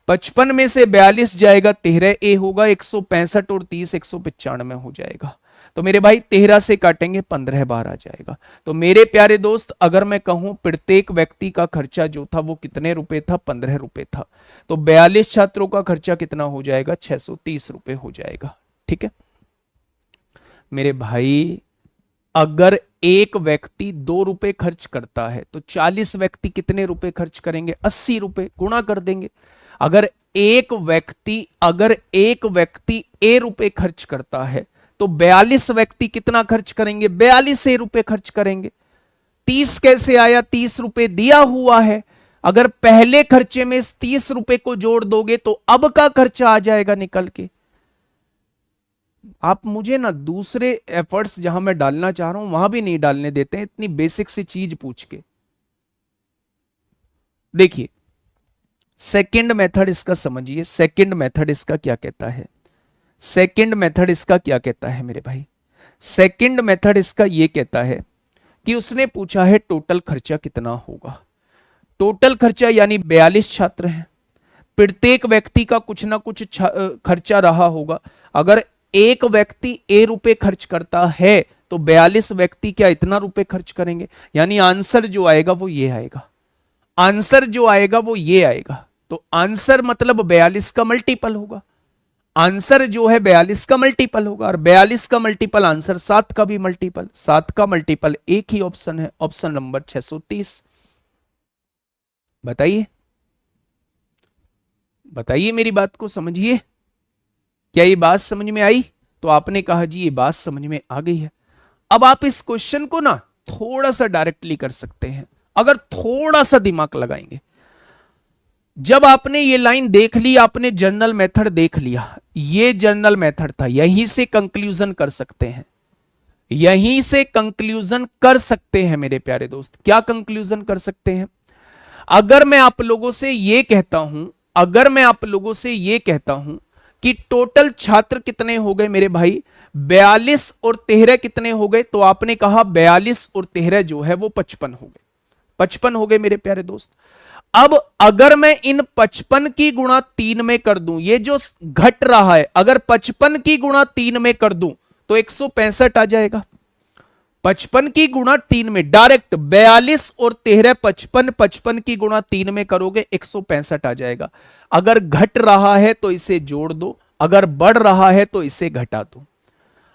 55 में से 42 जाएगा, 13 ए होगा, 165 और 30 195 हो जाएगा। तो मेरे भाई 13 से काटेंगे 15 बार आ जाएगा। तो मेरे प्यारे दोस्त अगर मैं कहूं प्रत्येक व्यक्ति का खर्चा जो था वो कितने रुपए था? 15 रुपए था। तो 42 छात्रों का खर्चा कितना हो जाएगा? 630 रुपए हो जाएगा। ठीक है मेरे भाई, अगर एक व्यक्ति 2 रुपए खर्च करता है तो 40 व्यक्ति कितने रुपए खर्च करेंगे? 80 रुपए, गुणा कर देंगे। अगर एक व्यक्ति ए रुपए खर्च करता है तो 42 व्यक्ति कितना खर्च करेंगे? 42 ए रुपए खर्च करेंगे। 30 कैसे आया? 30 रुपए दिया हुआ है। अगर पहले खर्चे में इस 30 रुपए को जोड़ दोगे तो अब का खर्चा आ जाएगा निकल के। आप मुझे ना दूसरे एफर्ट्स जहां मैं डालना चाह रहा हूं वहां भी नहीं डालने देते हैं, इतनी बेसिक सी चीज पूछ के। देखिए सेकंड मेथड इसका समझिए, सेकंड मेथड इसका क्या कहता है, सेकंड मेथड इसका क्या कहता है मेरे भाई, सेकंड मेथड इसका ये कहता है कि उसने पूछा है टोटल खर्चा कितना होगा। टोटल खर्चा यानी 42 छात्र हैं, प्रत्येक व्यक्ति का कुछ ना कुछ खर्चा रहा होगा। अगर एक व्यक्ति ए रुपए खर्च करता है तो 42 व्यक्ति क्या इतना रुपए खर्च करेंगे, यानी आंसर जो आएगा वो ये आएगा, आंसर जो आएगा वो ये आएगा। तो आंसर मतलब 42 का मल्टीपल होगा, आंसर जो है 42 का मल्टीपल होगा, और 42 का मल्टीपल आंसर 7 का भी मल्टीपल, 7 का मल्टीपल एक ही ऑप्शन है, ऑप्शन नंबर 630। बताइए बताइए, मेरी बात को समझिए, क्या ये बात समझ में आई? तो आपने कहा जी ये बात समझ में आ गई है। अब आप इस क्वेश्चन को ना थोड़ा सा डायरेक्टली कर सकते हैं अगर थोड़ा सा दिमाग लगाएंगे। जब आपने ये लाइन देख ली, आपने जर्नल मेथड देख लिया, ये जर्नल मेथड था, यहीं से कंक्लूजन कर सकते हैं, यहीं से कंक्लूजन कर सकते हैं मेरे प्यारे दोस्त। क्या कंक्लूजन कर सकते हैं? अगर मैं आप लोगों से ये कहता हूं, अगर मैं आप लोगों से ये कहता हूं कि टोटल छात्र कितने हो गए मेरे भाई, 42 और 13 कितने हो गए, तो आपने कहा 42 और 13 जो है वो 55 हो गए, 55 हो गए मेरे प्यारे दोस्त। अब अगर मैं इन 55 की गुणा 3 में कर दूं, ये जो घट रहा है अगर 55 की गुणा 3 में कर दूं तो 165 आ जाएगा। 55 की गुणा 3 में डायरेक्ट 42 और 13 55, 55 की गुणा 3 में करोगे 165 आ जाएगा। अगर घट रहा है तो इसे जोड़ दो, अगर बढ़ रहा है तो इसे घटा दो,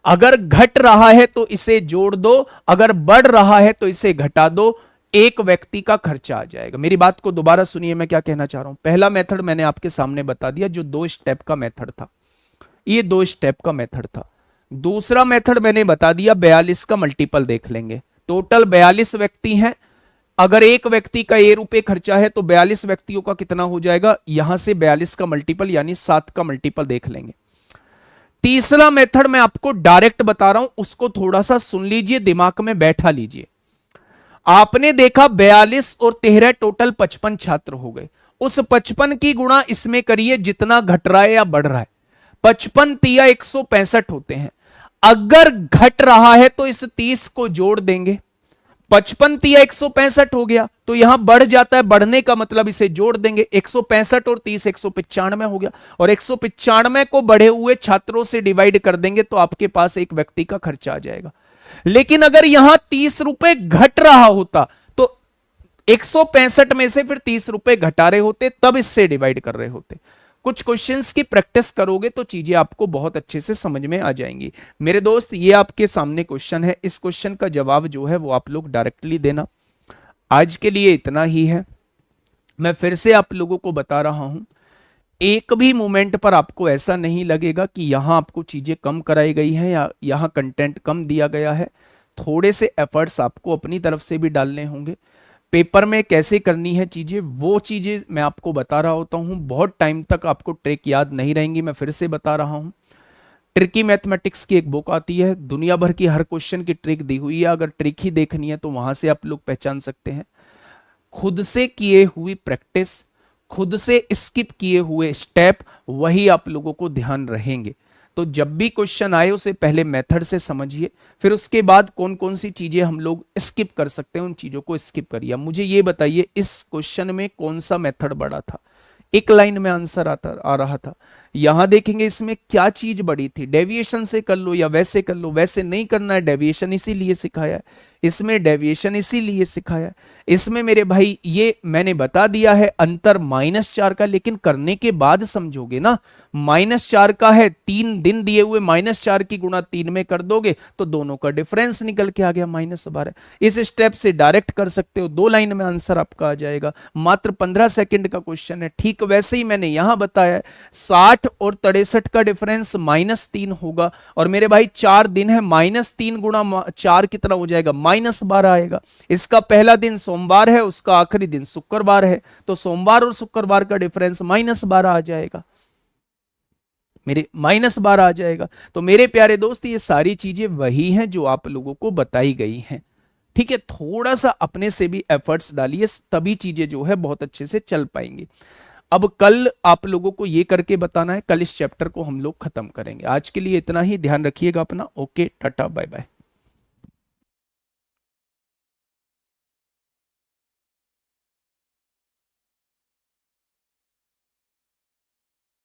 अगर घट रहा है तो इसे जोड़ दो, अगर बढ़ रहा है तो इसे घटा दो, एक व्यक्ति का खर्चा आ जाएगा। मेरी बात को दोबारा सुनिए, मैं क्या कहना चाह रहा हूं। पहला मेथड मैंने आपके सामने बता दिया जो 2 स्टेप का मेथड था, ये 2 स्टेप का मेथड था। दूसरा मेथड मैंने बता दिया 42 का मल्टीपल देख लेंगे, टोटल 42 व्यक्ति हैं, अगर एक व्यक्ति का ए रुपए खर्चा है तो 42 व्यक्तियों का कितना हो जाएगा, यहां से 42 का मल्टीपल यानी 7 का मल्टीपल देख लेंगे। तीसरा मेथड मैं आपको डायरेक्ट बता रहा हूं, उसको थोड़ा सा सुन लीजिए, दिमाग में बैठा लीजिए। आपने देखा 42 और 13 टोटल 55 छात्र हो गए, उस 55 की गुणा इसमें करिए जितना घट रहा है या बढ़ रहा है, 55 तिया 165 होते हैं। अगर घट रहा है तो इस 30 को जोड़ देंगे, 55 तिया 165 हो गया, तो यहां बढ़ जाता है, बढ़ने का मतलब इसे जोड़ देंगे, 165 और 30 195 हो गया, और 195 को बढ़े हुए छात्रों से डिवाइड कर देंगे तो आपके पास एक व्यक्ति का खर्चा आ जाएगा। लेकिन अगर यहां 30 रुपए घट रहा होता तो 165 में से फिर 30 रुपए घटा रहे होते, तब इससे डिवाइड कर रहे होते। कुछ क्वेश्चंस की प्रैक्टिस करोगे तो चीजें आपको बहुत अच्छे से समझ में आ जाएंगी। मेरे दोस्त ये आपके सामने क्वेश्चन है, इस क्वेश्चन का जवाब जो है वो आप लोग डायरेक्टली देना। आज के लिए इतना ही है। मैं फिर से आप लोगों को बता रहा हूं, एक भी मोमेंट पर आपको ऐसा नहीं लगेगा कि यहां आपको चीजें कम कराई गई हैं या यहां कंटेंट कम दिया गया है। थोड़े से एफर्ट्स आपको अपनी तरफ से भी डालने होंगे। पेपर में कैसे करनी है चीजें, वो चीजें मैं आपको बता रहा होता हूं। बहुत टाइम तक आपको ट्रिक याद नहीं रहेंगी, मैं फिर से बता रहा हूं। ट्रिकी मैथमेटिक्स की एक बुक आती है, दुनिया भर की हर क्वेश्चन की ट्रिक दी हुई है। अगर ट्रिक ही देखनी है तो वहां से आप लोग पहचान सकते हैं। खुद से किए हुई प्रैक्टिस, खुद से स्किप किए हुए स्टेप, वही आप लोगों को ध्यान रहेंगे। तो जब भी क्वेश्चन आए उसे पहले मेथड से समझिए, फिर उसके बाद कौन कौन सी चीजें हम लोग स्किप कर सकते हैं उन चीजों को स्किप करिए। मुझे ये बताइए इस क्वेश्चन में कौन सा मेथड बड़ा था? एक लाइन में आंसर आ रहा था। यहां देखेंगे इसमें क्या चीज बड़ी थी, डेविएशन से कर लो या वैसे कर लो, वैसे नहीं करना है, डेविएशन इसीलिए सिखाया है, इसमें डेविएशन इसीलिए सिखाया है। इसमें मेरे भाई ये मैंने बता दिया है अंतर -4 का, लेकिन करने के बाद समझोगे ना। -4 का है, 3 दिन दिए हुए, -4 की गुणा 3 में कर दोगे तो दोनों का डिफरेंस निकल के आ गया -12। इस स्टेप से डायरेक्ट कर सकते हो, 2 लाइन में आंसर आपका आ जाएगा। मात्र 15 सेकंड का क्वेश्चन है। ठीक वैसे ही मैंने यहां बताया 60 और 63 का डिफरेंस -3 होगा, और मेरे भाई 4 दिन है, -3 गुणा 4 कितना हो जाएगा, -12 आएगा। इसका पहला दिन सोमवार है, उसका आखिरी दिन शुक्रवार है, तो सोमवार और शुक्रवार का डिफरेंस -12 आ जाएगा, मेरे -12 आ जाएगा। तो मेरे प्यारे दोस्त ये सारी चीजें वही हैं जो आप लोगों को बताई गई हैं। ठीक है, थोड़ा सा अपने से भी एफर्ट्स डालिए, तभी चीजें जो है बहुत अच्छे से चल पाएंगी। अब कल आप लोगों को ये करके बताना है, कल इस चैप्टर को हम लोग खत्म करेंगे। आज के लिए इतना ही, ध्यान रखिएगा अपना। Okay, tata bye bye.